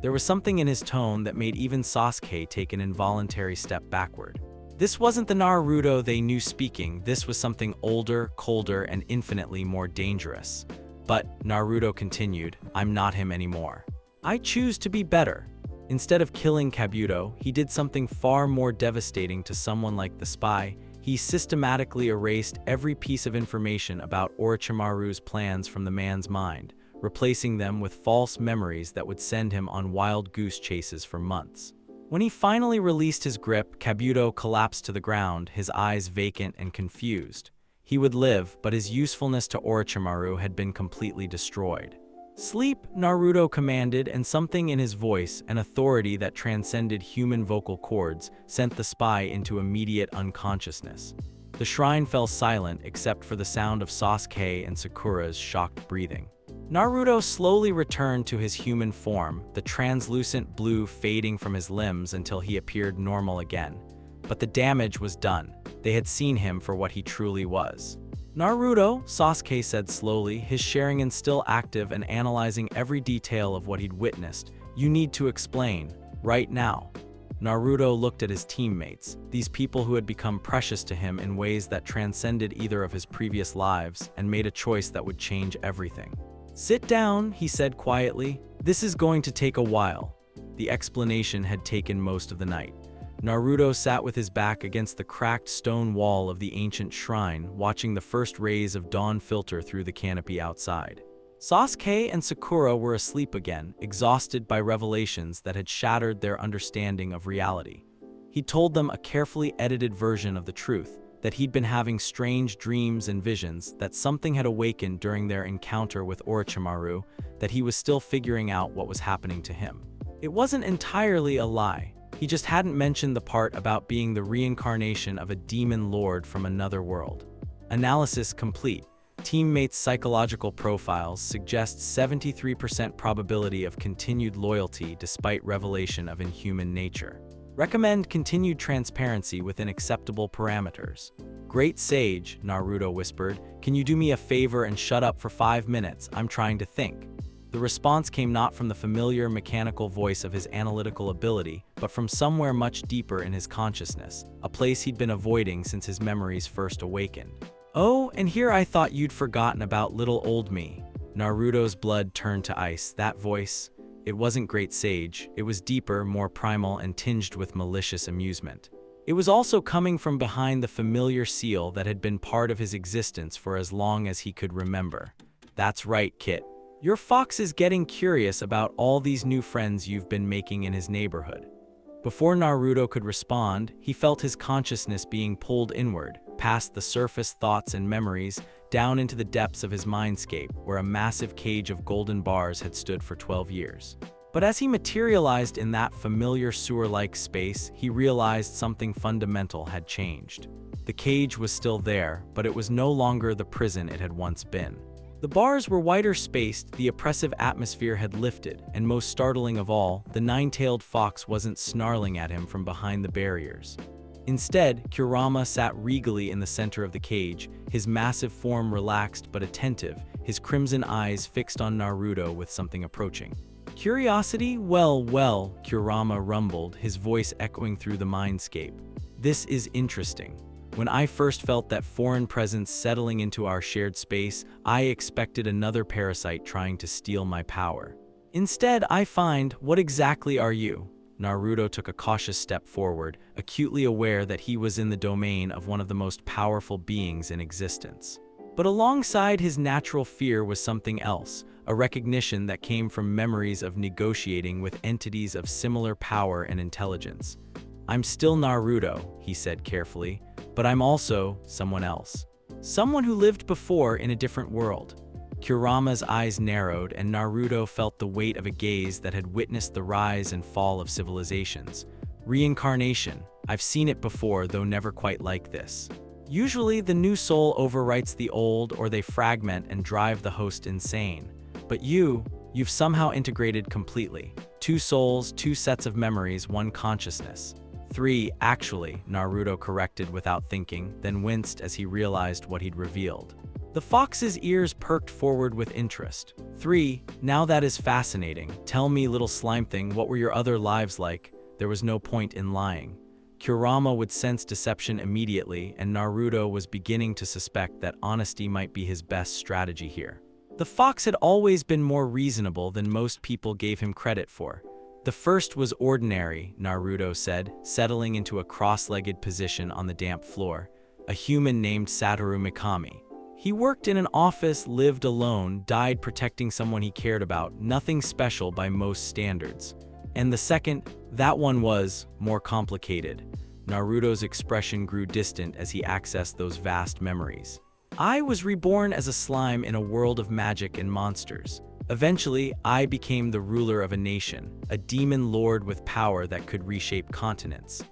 There was something in his tone that made even Sasuke take an involuntary step backward. This wasn't the Naruto they knew speaking, this was something older, colder, and infinitely more dangerous. But, Naruto continued, I'm not him anymore. I choose to be better. Instead of killing Kabuto, he did something far more devastating to someone like the spy. He systematically erased every piece of information about Orochimaru's plans from the man's mind, replacing them with false memories that would send him on wild goose chases for months. When he finally released his grip, Kabuto collapsed to the ground, his eyes vacant and confused. He would live, but his usefulness to Orochimaru had been completely destroyed. Sleep, Naruto commanded, and something in his voice, an authority that transcended human vocal cords, sent the spy into immediate unconsciousness. The shrine fell silent except for the sound of Sasuke and Sakura's shocked breathing. Naruto slowly returned to his human form, the translucent blue fading from his limbs until he appeared normal again. But the damage was done. They had seen him for what he truly was. Naruto, Sasuke said slowly, his Sharingan still active and analyzing every detail of what he'd witnessed. You need to explain, right now. Naruto looked at his teammates, these people who had become precious to him in ways that transcended either of his previous lives, and made a choice that would change everything. Sit down, he said quietly. This is going to take a while. The explanation had taken most of the night. Naruto sat with his back against the cracked stone wall of the ancient shrine, watching the first rays of dawn filter through the canopy outside. Sasuke and Sakura were asleep again, exhausted by revelations that had shattered their understanding of reality. He told them a carefully edited version of the truth, that he'd been having strange dreams and visions, that something had awakened during their encounter with Orochimaru, that he was still figuring out what was happening to him. It wasn't entirely a lie. He just hadn't mentioned the part about being the reincarnation of a demon lord from another world. Analysis complete. Teammates' psychological profiles suggest 73% probability of continued loyalty despite revelation of inhuman nature. Recommend continued transparency within acceptable parameters. Great sage, Naruto whispered, can you do me a favor and shut up for 5 minutes? I'm trying to think. The response came not from the familiar mechanical voice of his analytical ability, but from somewhere much deeper in his consciousness, a place he'd been avoiding since his memories first awakened. Oh, and here I thought you'd forgotten about little old me. Naruto's blood turned to ice. That voice, it wasn't great sage, it was deeper, more primal, and tinged with malicious amusement. It was also coming from behind the familiar seal that had been part of his existence for as long as he could remember. That's right, Kit. Your fox is getting curious about all these new friends you've been making in his neighborhood. Before Naruto could respond, he felt his consciousness being pulled inward, past the surface thoughts and memories, down into the depths of his mindscape, where a massive cage of golden bars had stood for 12 years. But as he materialized in that familiar sewer-like space, he realized something fundamental had changed. The cage was still there, but it was no longer the prison it had once been. The bars were wider spaced, the oppressive atmosphere had lifted, and most startling of all, the nine-tailed fox wasn't snarling at him from behind the barriers. Instead, Kurama sat regally in the center of the cage, his massive form relaxed but attentive, his crimson eyes fixed on Naruto with something approaching. Curiosity? Well, Kurama rumbled, his voice echoing through the mindscape. This is interesting. When I first felt that foreign presence settling into our shared space, I expected another parasite trying to steal my power. Instead, I find, what exactly are you? Naruto took a cautious step forward, acutely aware that he was in the domain of one of the most powerful beings in existence. But alongside his natural fear was something else, a recognition that came from memories of negotiating with entities of similar power and intelligence. I'm still Naruto, he said carefully, but I'm also someone else. Someone who lived before in a different world. Kurama's eyes narrowed, and Naruto felt the weight of a gaze that had witnessed the rise and fall of civilizations. Reincarnation. I've seen it before, though never quite like this. Usually, the new soul overwrites the old, or they fragment and drive the host insane. But you've somehow integrated completely. 2 souls, 2 sets of memories, 1 consciousness. 3, actually, Naruto corrected without thinking, then winced as he realized what he'd revealed. The fox's ears perked forward with interest. 3, now that is fascinating. Tell me, little slime thing, what were your other lives like? There was no point in lying. Kurama would sense deception immediately, and Naruto was beginning to suspect that honesty might be his best strategy here. The fox had always been more reasonable than most people gave him credit for. The first was ordinary, Naruto said, settling into a cross-legged position on the damp floor. A human named Satoru Mikami. He worked in an office, lived alone, died protecting someone he cared about, nothing special by most standards. And the second, that one was more complicated. Naruto's expression grew distant as he accessed those vast memories. I was reborn as a slime in a world of magic and monsters. Eventually, I became the ruler of a nation, a demon lord with power that could reshape continents.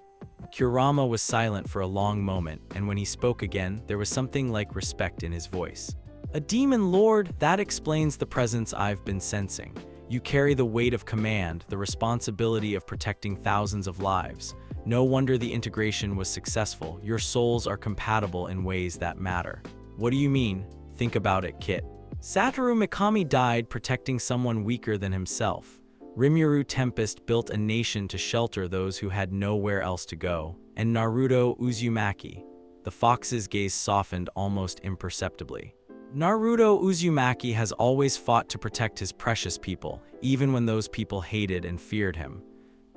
Kurama was silent for a long moment, and when he spoke again, there was something like respect in his voice. A demon lord, that explains the presence I've been sensing. You carry the weight of command, the responsibility of protecting thousands of lives. No wonder the integration was successful. Your souls are compatible in ways that matter. What do you mean? Think about it, Kit. Satoru Mikami died protecting someone weaker than himself. Rimuru Tempest built a nation to shelter those who had nowhere else to go. And Naruto Uzumaki. The fox's gaze softened almost imperceptibly. Naruto Uzumaki has always fought to protect his precious people, even when those people hated and feared him.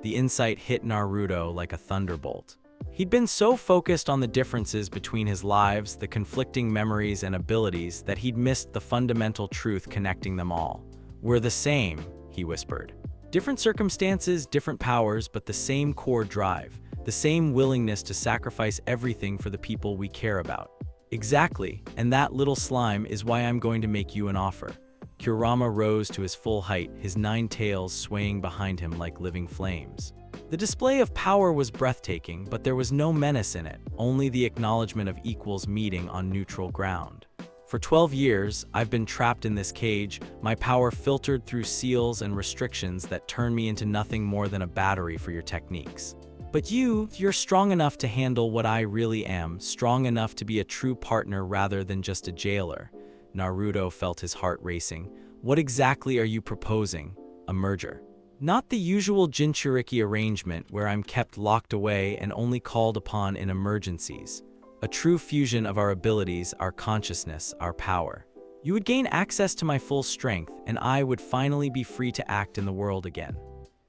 The insight hit Naruto like a thunderbolt. He'd been so focused on the differences between his lives, the conflicting memories and abilities, that he'd missed the fundamental truth connecting them all. We're the same, he whispered. Different circumstances, different powers, but the same core drive, the same willingness to sacrifice everything for the people we care about. Exactly, and that little slime is why I'm going to make you an offer. Kurama rose to his full height, his 9 tails swaying behind him like living flames. The display of power was breathtaking, but there was no menace in it, only the acknowledgement of equals meeting on neutral ground. For 12 years, I've been trapped in this cage, my power filtered through seals and restrictions that turn me into nothing more than a battery for your techniques. But you're strong enough to handle what I really am, strong enough to be a true partner rather than just a jailer. Naruto felt his heart racing. What exactly are you proposing? A merger. Not the usual Jinchuriki arrangement where I'm kept locked away and only called upon in emergencies. A true fusion of our abilities, our consciousness, our power. You would gain access to my full strength, and I would finally be free to act in the world again.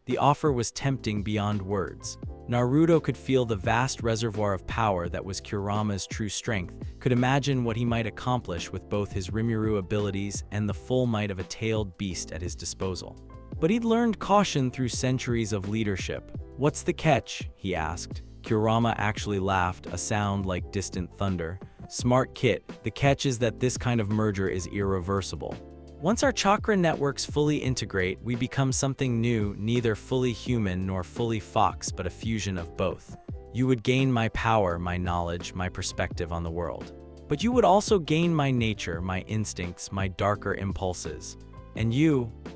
The offer was tempting beyond words. Naruto could feel the vast reservoir of power that was Kurama's true strength, could imagine what he might accomplish with both his Rimuru abilities and the full might of a tailed beast at his disposal. But he'd learned caution through centuries of leadership. What's the catch? He asked. Kurama actually laughed, a sound like distant thunder. Smart Kit, the catch is that this kind of merger is irreversible. Once our chakra networks fully integrate, we become something new, neither fully human nor fully fox, but a fusion of both. You would gain my power, my knowledge, my perspective on the world. But you would also gain my nature, my instincts, my darker impulses. And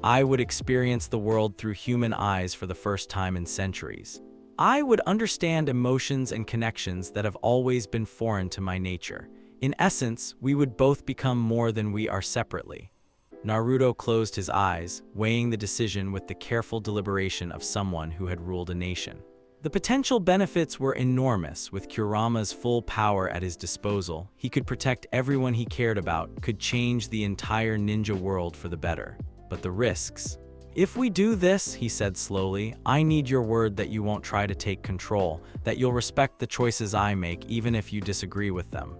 I would experience the world through human eyes for the first time in centuries. I would understand emotions and connections that have always been foreign to my nature. In essence, we would both become more than we are separately. Naruto closed his eyes, weighing the decision with the careful deliberation of someone who had ruled a nation. The potential benefits were enormous. With Kurama's full power at his disposal, he could protect everyone he cared about, could change the entire ninja world for the better. But the risks. If we do this, he said slowly, I need your word that you won't try to take control, that you'll respect the choices I make even if you disagree with them.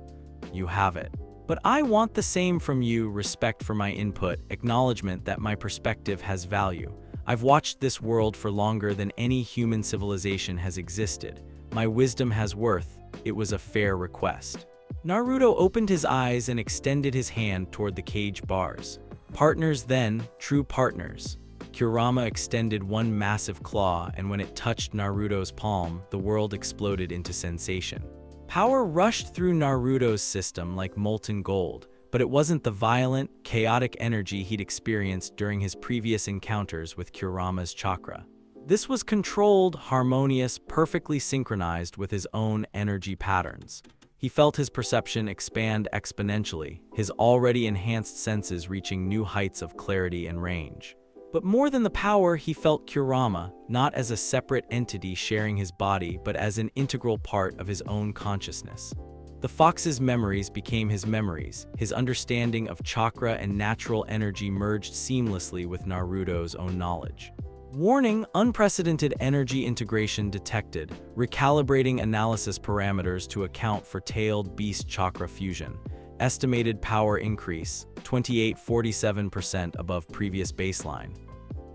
You have it. But I want the same from you: respect for my input, acknowledgement that my perspective has value. I've watched this world for longer than any human civilization has existed. My wisdom has worth. It was a fair request. Naruto opened his eyes and extended his hand toward the cage bars. Partners then, true partners. Kurama extended one massive claw, and when it touched Naruto's palm, the world exploded into sensation. Power rushed through Naruto's system like molten gold, but it wasn't the violent, chaotic energy he'd experienced during his previous encounters with Kurama's chakra. This was controlled, harmonious, perfectly synchronized with his own energy patterns. He felt his perception expand exponentially, his already enhanced senses reaching new heights of clarity and range. But more than the power, he felt Kurama, not as a separate entity sharing his body, but as an integral part of his own consciousness. The fox's memories became his memories. His understanding of chakra and natural energy merged seamlessly with Naruto's own knowledge. Warning: unprecedented energy integration detected, recalibrating analysis parameters to account for tailed beast chakra fusion. Estimated power increase, 2847% above previous baseline.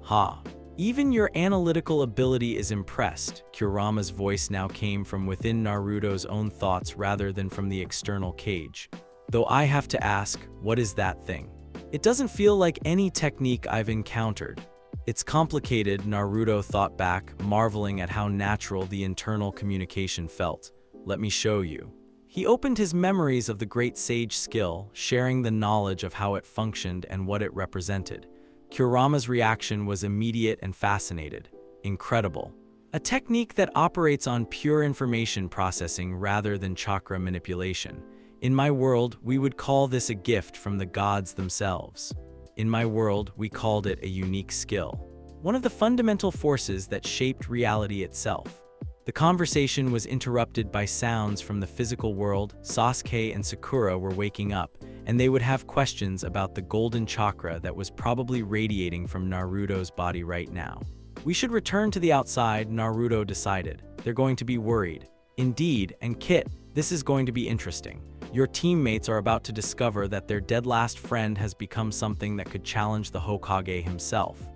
Ha! Even your analytical ability is impressed. Kurama's voice now came from within Naruto's own thoughts rather than from the external cage. Though I have to ask, what is that thing? It doesn't feel like any technique I've encountered. It's complicated, Naruto thought back, marveling at how natural the internal communication felt. Let me show you. He opened his memories of the great sage skill, sharing the knowledge of how it functioned and what it represented. Kurama's reaction was immediate and fascinated. Incredible. A technique that operates on pure information processing rather than chakra manipulation. In my world, we would call this a gift from the gods themselves. In my world, we called it a unique skill. One of the fundamental forces that shaped reality itself. The conversation was interrupted by sounds from the physical world. Sasuke and Sakura were waking up, and they would have questions about the golden chakra that was probably radiating from Naruto's body right now. We should return to the outside, Naruto decided. They're going to be worried. Indeed, and Kit, this is going to be interesting. Your teammates are about to discover that their dead last friend has become something that could challenge the Hokage himself.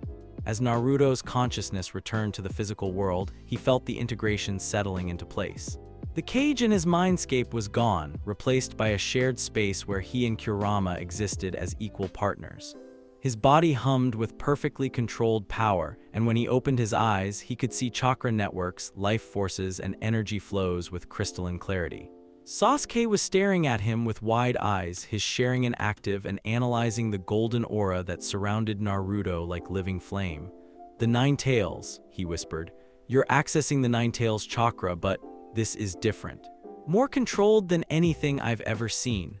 As Naruto's consciousness returned to the physical world, he felt the integration settling into place. The cage in his mindscape was gone, replaced by a shared space where he and Kurama existed as equal partners. His body hummed with perfectly controlled power, and when he opened his eyes, he could see chakra networks, life forces, and energy flows with crystalline clarity. Sasuke was staring at him with wide eyes, his Sharingan active and analyzing the golden aura that surrounded Naruto like living flame. The Nine Tails, he whispered. You're accessing the Nine Tails chakra, but this is different. More controlled than anything I've ever seen.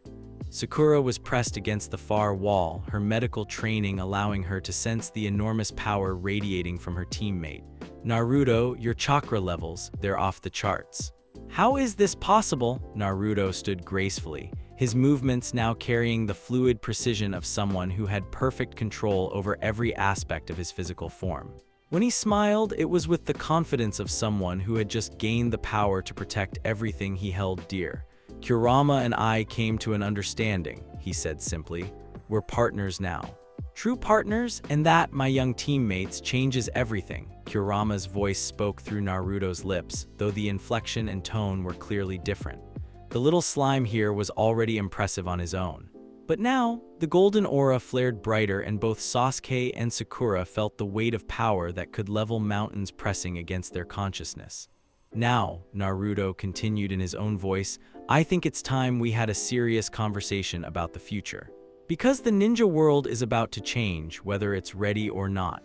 Sakura was pressed against the far wall, her medical training allowing her to sense the enormous power radiating from her teammate. Naruto, your chakra levels, they're off the charts. How is this possible? Naruto stood gracefully, his movements now carrying the fluid precision of someone who had perfect control over every aspect of his physical form. When he smiled, it was with the confidence of someone who had just gained the power to protect everything he held dear. Kurama and I came to an understanding, he said simply. We're partners now. True partners, and that, my young teammates, changes everything. Kurama's voice spoke through Naruto's lips, though the inflection and tone were clearly different. The little slime here was already impressive on his own. But now, the golden aura flared brighter and both Sasuke and Sakura felt the weight of power that could level mountains pressing against their consciousness. Now, Naruto continued in his own voice, I think it's time we had a serious conversation about the future. Because the ninja world is about to change, whether it's ready or not.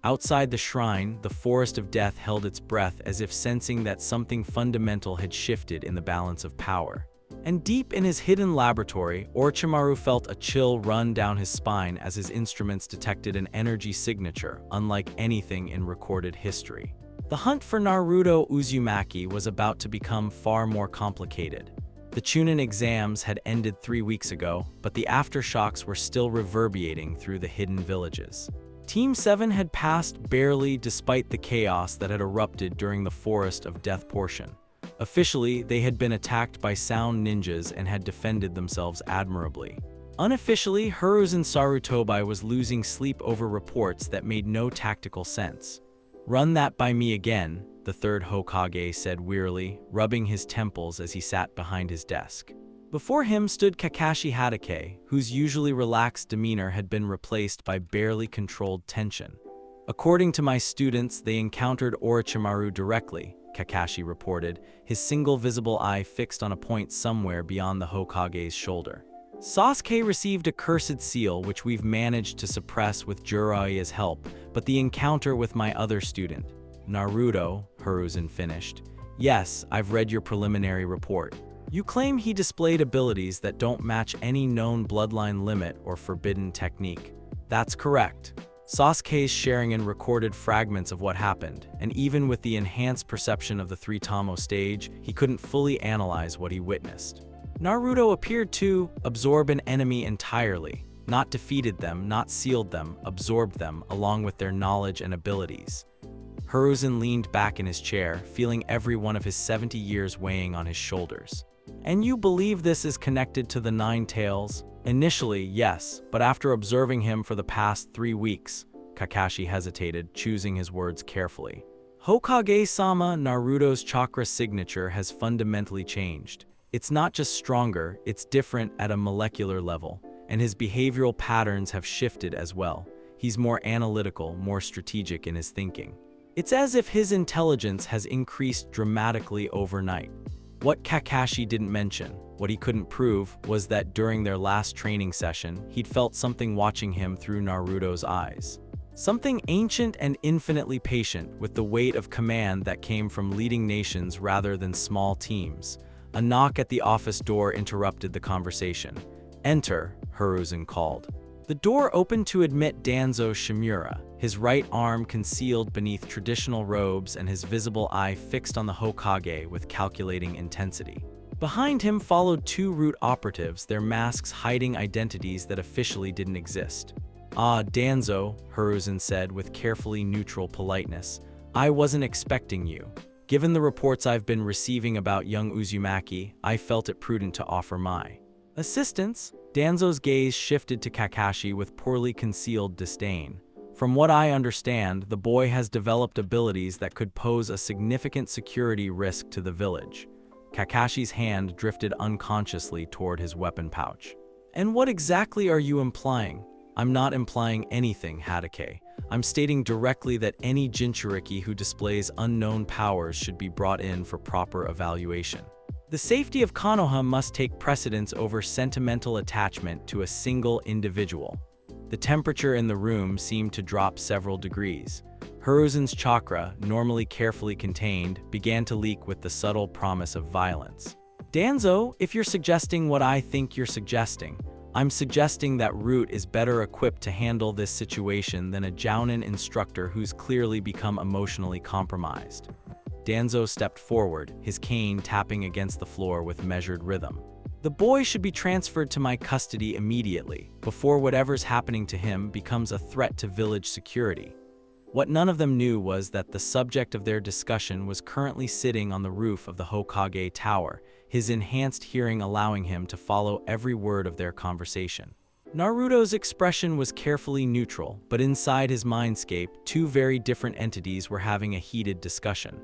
Outside the shrine, the forest of death held its breath as if sensing that something fundamental had shifted in the balance of power. And deep in his hidden laboratory, Orochimaru felt a chill run down his spine as his instruments detected an energy signature unlike anything in recorded history. The hunt for Naruto Uzumaki was about to become far more complicated. The Chunin exams had ended 3 weeks ago, but the aftershocks were still reverberating through the hidden villages. Team 7 had passed barely despite the chaos that had erupted during the Forest of Death portion. Officially, they had been attacked by sound ninjas and had defended themselves admirably. Unofficially, Hiruzen Sarutobi was losing sleep over reports that made no tactical sense. "Run that by me again," the third Hokage said wearily, rubbing his temples as he sat behind his desk. Before him stood Kakashi Hatake, whose usually relaxed demeanor had been replaced by barely controlled tension. "According to my students, they encountered Orochimaru directly," Kakashi reported, his single visible eye fixed on a point somewhere beyond the Hokage's shoulder. "Sasuke received a cursed seal which we've managed to suppress with Jiraiya's help, but the encounter with my other student, Naruto," Hiruzen finished. "Yes, I've read your preliminary report. You claim he displayed abilities that don't match any known bloodline limit or forbidden technique." "That's correct." Sasuke's sharing in recorded fragments of what happened, and even with the enhanced perception of the Three Tamo stage, he couldn't fully analyze what he witnessed. Naruto appeared to absorb an enemy entirely, not defeated them, not sealed them, absorbed them, along with their knowledge and abilities. Hiruzen leaned back in his chair, feeling every one of his 70 years weighing on his shoulders. "And you believe this is connected to the Nine Tails?" "Initially, yes, but after observing him for the past 3 weeks," Kakashi hesitated, choosing his words carefully. "Hokage-sama, Naruto's chakra signature has fundamentally changed. It's not just stronger, it's different at a molecular level, and his behavioral patterns have shifted as well. He's more analytical, more strategic in his thinking. It's as if his intelligence has increased dramatically overnight." What Kakashi didn't mention, what he couldn't prove, was that during their last training session, he'd felt something watching him through Naruto's eyes. Something ancient and infinitely patient, with the weight of command that came from leading nations rather than small teams. A knock at the office door interrupted the conversation. "Enter," Hiruzen called. The door opened to admit Danzo Shimura, his right arm concealed beneath traditional robes and his visible eye fixed on the Hokage with calculating intensity. Behind him followed 2 root operatives, their masks hiding identities that officially didn't exist. "Ah, Danzo," Hiruzen said with carefully neutral politeness, "I wasn't expecting you. Given the reports I've been receiving about young Uzumaki, I felt it prudent to offer my assistance." Danzo's gaze shifted to Kakashi with poorly concealed disdain. "From what I understand, the boy has developed abilities that could pose a significant security risk to the village." Kakashi's hand drifted unconsciously toward his weapon pouch. "And what exactly are you implying?" "I'm not implying anything, Hatake. I'm stating directly that any Jinchuriki who displays unknown powers should be brought in for proper evaluation. The safety of Konoha must take precedence over sentimental attachment to a single individual." The temperature in the room seemed to drop several degrees. Hiruzen's chakra, normally carefully contained, began to leak with the subtle promise of violence. "Danzo, if you're suggesting what I think you're suggesting, I'm suggesting that Root is better equipped to handle this situation than a Jounin instructor who's clearly become emotionally compromised." Danzo stepped forward, his cane tapping against the floor with measured rhythm. "The boy should be transferred to my custody immediately, before whatever's happening to him becomes a threat to village security." What none of them knew was that the subject of their discussion was currently sitting on the roof of the Hokage Tower, his enhanced hearing allowing him to follow every word of their conversation. Naruto's expression was carefully neutral, but inside his mindscape, 2 very different entities were having a heated discussion.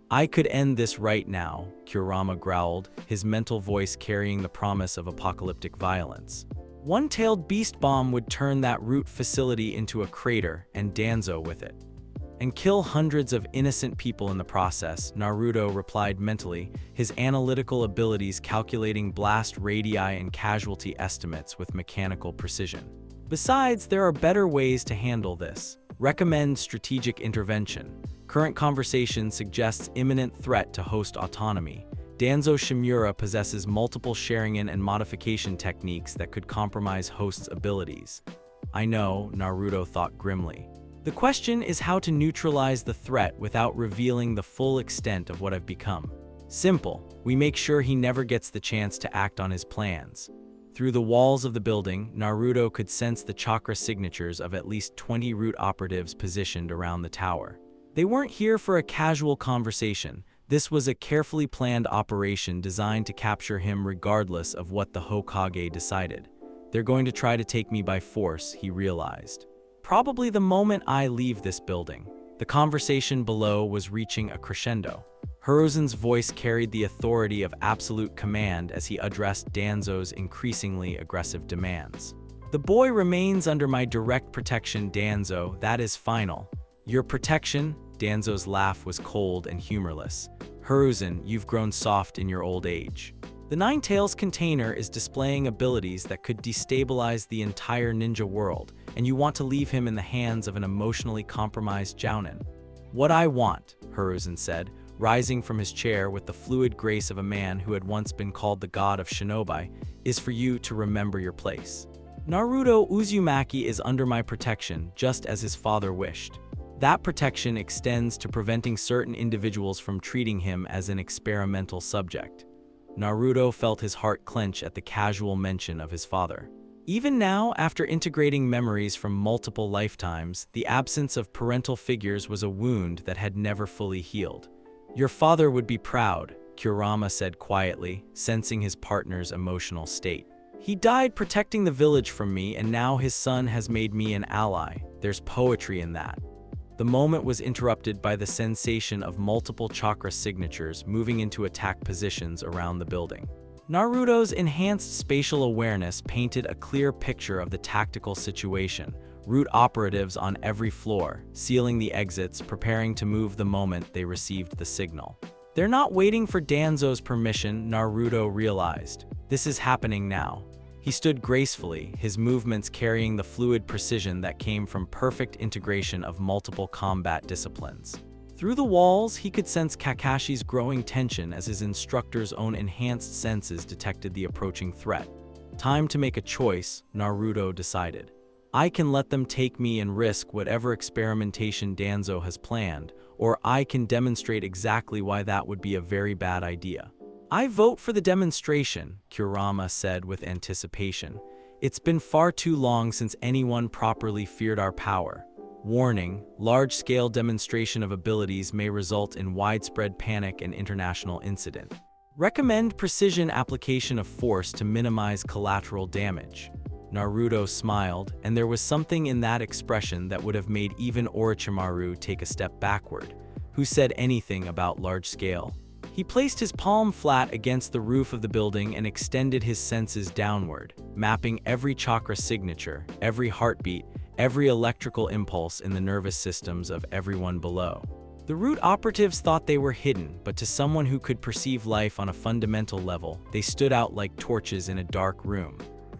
"I could end this right now," Kurama growled, his mental voice carrying the promise of apocalyptic violence. "One-tailed beast bomb would turn that Root facility into a crater, and Danzo with it. And kill hundreds of innocent people in the process," Naruto replied mentally, his analytical abilities calculating blast radii and casualty estimates with mechanical precision. "Besides, there are better ways to handle this." Recommend strategic intervention. Current conversation suggests imminent threat to host autonomy. Danzo Shimura possesses multiple sharing-in and modification techniques that could compromise host's abilities. I know, Naruto thought grimly. The question is how to neutralize the threat without revealing the full extent of what I've become. Simple, we make sure he never gets the chance to act on his plans. Through the walls of the building, Naruto could sense the chakra signatures of at least 20 root operatives positioned around the tower. They weren't here for a casual conversation. This was a carefully planned operation designed to capture him regardless of what the Hokage decided. They're going to try to take me by force, he realized. Probably the moment I leave this building. The conversation below was reaching a crescendo. Hiruzen's voice carried the authority of absolute command as he addressed Danzo's increasingly aggressive demands. The boy remains under my direct protection, Danzo, that is final. Your protection? Danzo's laugh was cold and humorless. Hiruzen, you've grown soft in your old age. The Nine Tails container is displaying abilities that could destabilize the entire ninja world, and you want to leave him in the hands of an emotionally compromised Jounin. What I want, Hiruzen said, rising from his chair with the fluid grace of a man who had once been called the god of shinobi, is for you to remember your place. Naruto Uzumaki is under my protection, just as his father wished. That protection extends to preventing certain individuals from treating him as an experimental subject. Naruto felt his heart clench at the casual mention of his father. Even now, after integrating memories from multiple lifetimes, the absence of parental figures was a wound that had never fully healed. Your father would be proud, Kurama said quietly, sensing his partner's emotional state. He died protecting the village from me, and now his son has made me an ally. There's poetry in that. The moment was interrupted by the sensation of multiple chakra signatures moving into attack positions around the building. Naruto's enhanced spatial awareness painted a clear picture of the tactical situation, root operatives on every floor, sealing the exits, preparing to move the moment they received the signal. They're not waiting for Danzo's permission, Naruto realized. This is happening now. He stood gracefully, his movements carrying the fluid precision that came from perfect integration of multiple combat disciplines. Through the walls, he could sense Kakashi's growing tension as his instructor's own enhanced senses detected the approaching threat. Time to make a choice, Naruto decided. I can let them take me and risk whatever experimentation Danzo has planned, or I can demonstrate exactly why that would be a very bad idea. I vote for the demonstration, Kurama said with anticipation. It's been far too long since anyone properly feared our power. Warning, large-scale demonstration of abilities may result in widespread panic and international incident. Recommend precision application of force to minimize collateral damage. Naruto smiled, and there was something in that expression that would have made even Orochimaru take a step backward. Who said anything about large-scale? He placed his palm flat against the roof of the building and extended his senses downward, mapping every chakra signature, every heartbeat, every electrical impulse in the nervous systems of everyone below. The root operatives thought they were hidden, but to someone who could perceive life on a fundamental level, they stood out like torches in a dark room.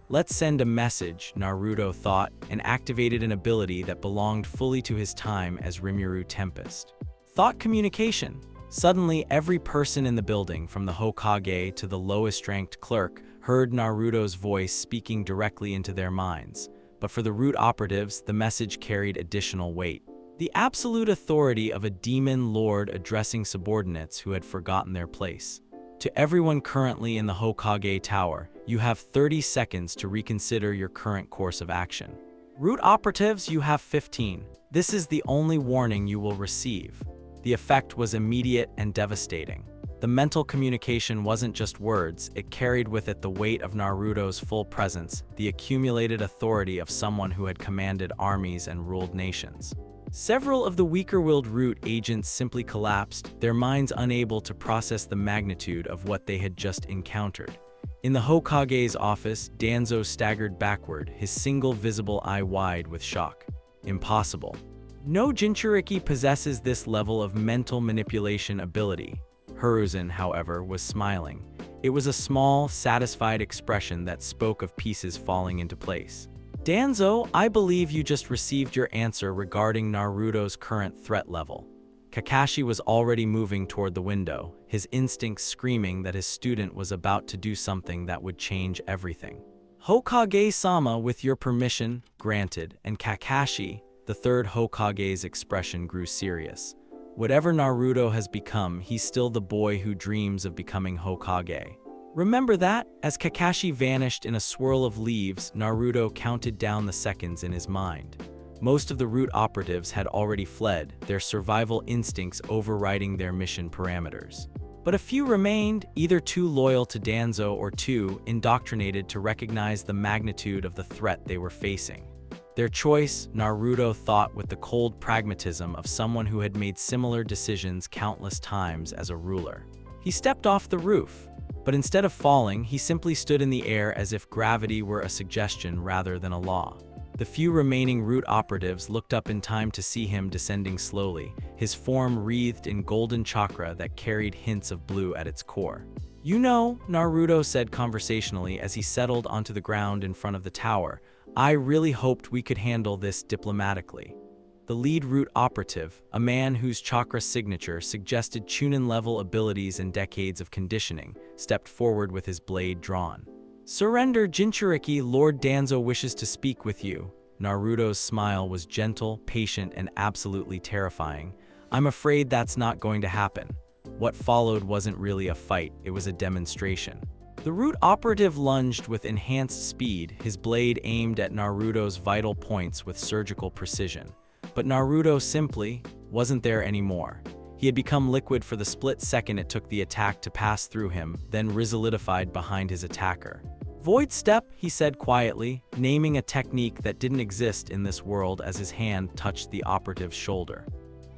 Let's send a message, Naruto thought, and activated an ability that belonged fully to his time as Rimuru Tempest. Thought communication. Suddenly, every person in the building, from the Hokage to the lowest-ranked clerk, heard Naruto's voice speaking directly into their minds. But for the root operatives, the message carried additional weight. The absolute authority of a demon lord addressing subordinates who had forgotten their place. To everyone currently in the Hokage Tower, you have 30 seconds to reconsider your current course of action. Root operatives, you have 15. This is the only warning you will receive. The effect was immediate and devastating. The mental communication wasn't just words, it carried with it the weight of Naruto's full presence, the accumulated authority of someone who had commanded armies and ruled nations. Several of the weaker-willed root agents simply collapsed, their minds unable to process the magnitude of what they had just encountered. In the Hokage's office, Danzo staggered backward, his single visible eye wide with shock. Impossible. No Jinchuriki possesses this level of mental manipulation ability. Hiruzen, however, was smiling. It was a small, satisfied expression that spoke of pieces falling into place. Danzo, I believe you just received your answer regarding Naruto's current threat level. Kakashi was already moving toward the window, his instincts screaming that his student was about to do something that would change everything. Hokage-sama, with your permission, granted, and Kakashi, the third Hokage's expression grew serious. Whatever Naruto has become, he's still the boy who dreams of becoming Hokage. Remember that? As Kakashi vanished in a swirl of leaves, Naruto counted down the seconds in his mind. Most of the root operatives had already fled, their survival instincts overriding their mission parameters. But a few remained, either too loyal to Danzo or too indoctrinated to recognize the magnitude of the threat they were facing. Their choice, Naruto thought with the cold pragmatism of someone who had made similar decisions countless times as a ruler. He stepped off the roof, but instead of falling, he simply stood in the air as if gravity were a suggestion rather than a law. The few remaining root operatives looked up in time to see him descending slowly, his form wreathed in golden chakra that carried hints of blue at its core. "You know," Naruto said conversationally as he settled onto the ground in front of the tower, "I really hoped we could handle this diplomatically." The lead root operative, a man whose chakra signature suggested Chunin-level abilities and decades of conditioning, stepped forward with his blade drawn. "Surrender, Jinchuriki, Lord Danzo wishes to speak with you." Naruto's smile was gentle, patient, and absolutely terrifying. "I'm afraid that's not going to happen." What followed wasn't really a fight, it was a demonstration. The root operative lunged with enhanced speed, his blade aimed at Naruto's vital points with surgical precision. But Naruto simply wasn't there anymore. He had become liquid for the split second it took the attack to pass through him, then resolidified behind his attacker. "Void Step," he said quietly, naming a technique that didn't exist in this world as his hand touched the operative's shoulder.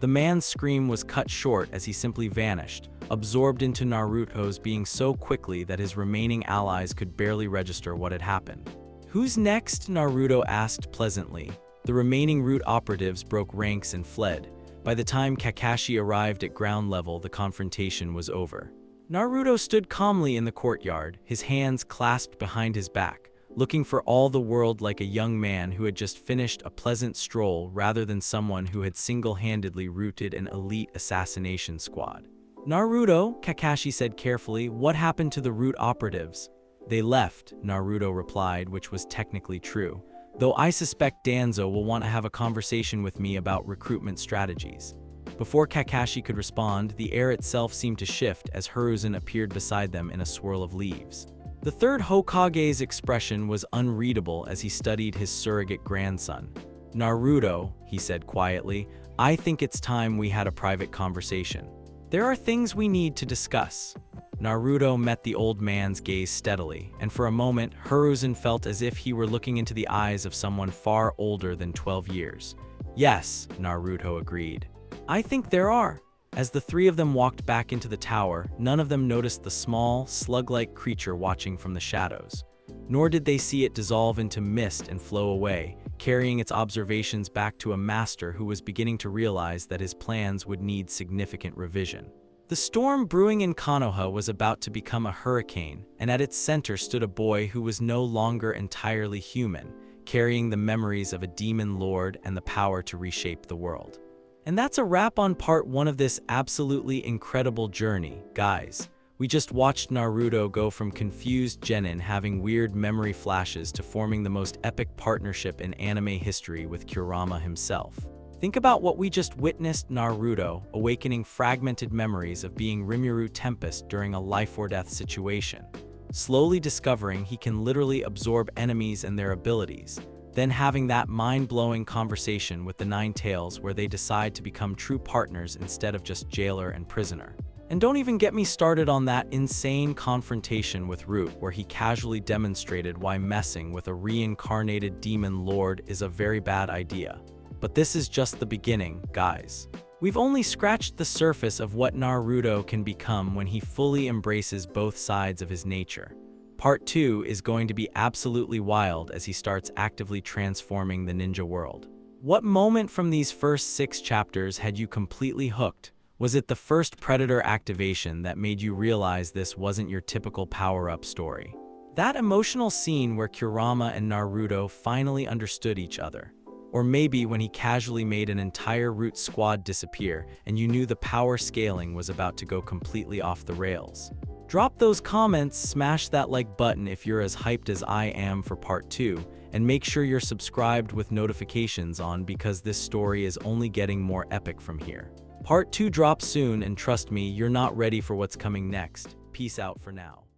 The man's scream was cut short as he simply vanished, absorbed into Naruto's being so quickly that his remaining allies could barely register what had happened. "Who's next?" Naruto asked pleasantly. The remaining root operatives broke ranks and fled. By the time Kakashi arrived at ground level, the confrontation was over. Naruto stood calmly in the courtyard, his hands clasped behind his back, looking for all the world like a young man who had just finished a pleasant stroll rather than someone who had single-handedly routed an elite assassination squad. "Naruto," Kakashi said carefully, "what happened to the root operatives?" "They left," Naruto replied, which was technically true, "though I suspect Danzo will want to have a conversation with me about recruitment strategies." Before Kakashi could respond, the air itself seemed to shift as Hiruzen appeared beside them in a swirl of leaves. The third Hokage's expression was unreadable as he studied his surrogate grandson. "Naruto," he said quietly, "I think it's time we had a private conversation. There are things we need to discuss." Naruto met the old man's gaze steadily, and for a moment, Hiruzen felt as if he were looking into the eyes of someone far older than 12 years. "Yes," Naruto agreed. "I think there are." As the three of them walked back into the tower, none of them noticed the small, slug-like creature watching from the shadows. Nor did they see it dissolve into mist and flow away, carrying its observations back to a master who was beginning to realize that his plans would need significant revision. The storm brewing in Konoha was about to become a hurricane, and at its center stood a boy who was no longer entirely human, carrying the memories of a demon lord and the power to reshape the world. And that's a wrap on part 1 of this absolutely incredible journey, guys. We just watched Naruto go from confused genin having weird memory flashes to forming the most epic partnership in anime history with Kurama himself. Think about what we just witnessed: Naruto awakening fragmented memories of being Rimuru Tempest during a life-or-death situation, slowly discovering he can literally absorb enemies and their abilities, then having that mind-blowing conversation with the Nine Tails where they decide to become true partners instead of just jailer and prisoner. And don't even get me started on that insane confrontation with Root where he casually demonstrated why messing with a reincarnated demon lord is a very bad idea. But this is just the beginning, guys. We've only scratched the surface of what Naruto can become when he fully embraces both sides of his nature. Part 2 is going to be absolutely wild as he starts actively transforming the ninja world. What moment from these first 6 chapters had you completely hooked? Was it the first predator activation that made you realize this wasn't your typical power-up story? That emotional scene where Kurama and Naruto finally understood each other. Or maybe when he casually made an entire root squad disappear and you knew the power scaling was about to go completely off the rails. Drop those comments, smash that like button if you're as hyped as I am for part 2, and make sure you're subscribed with notifications on because this story is only getting more epic from here. Part 2 drops soon, and trust me, you're not ready for what's coming next. Peace out for now.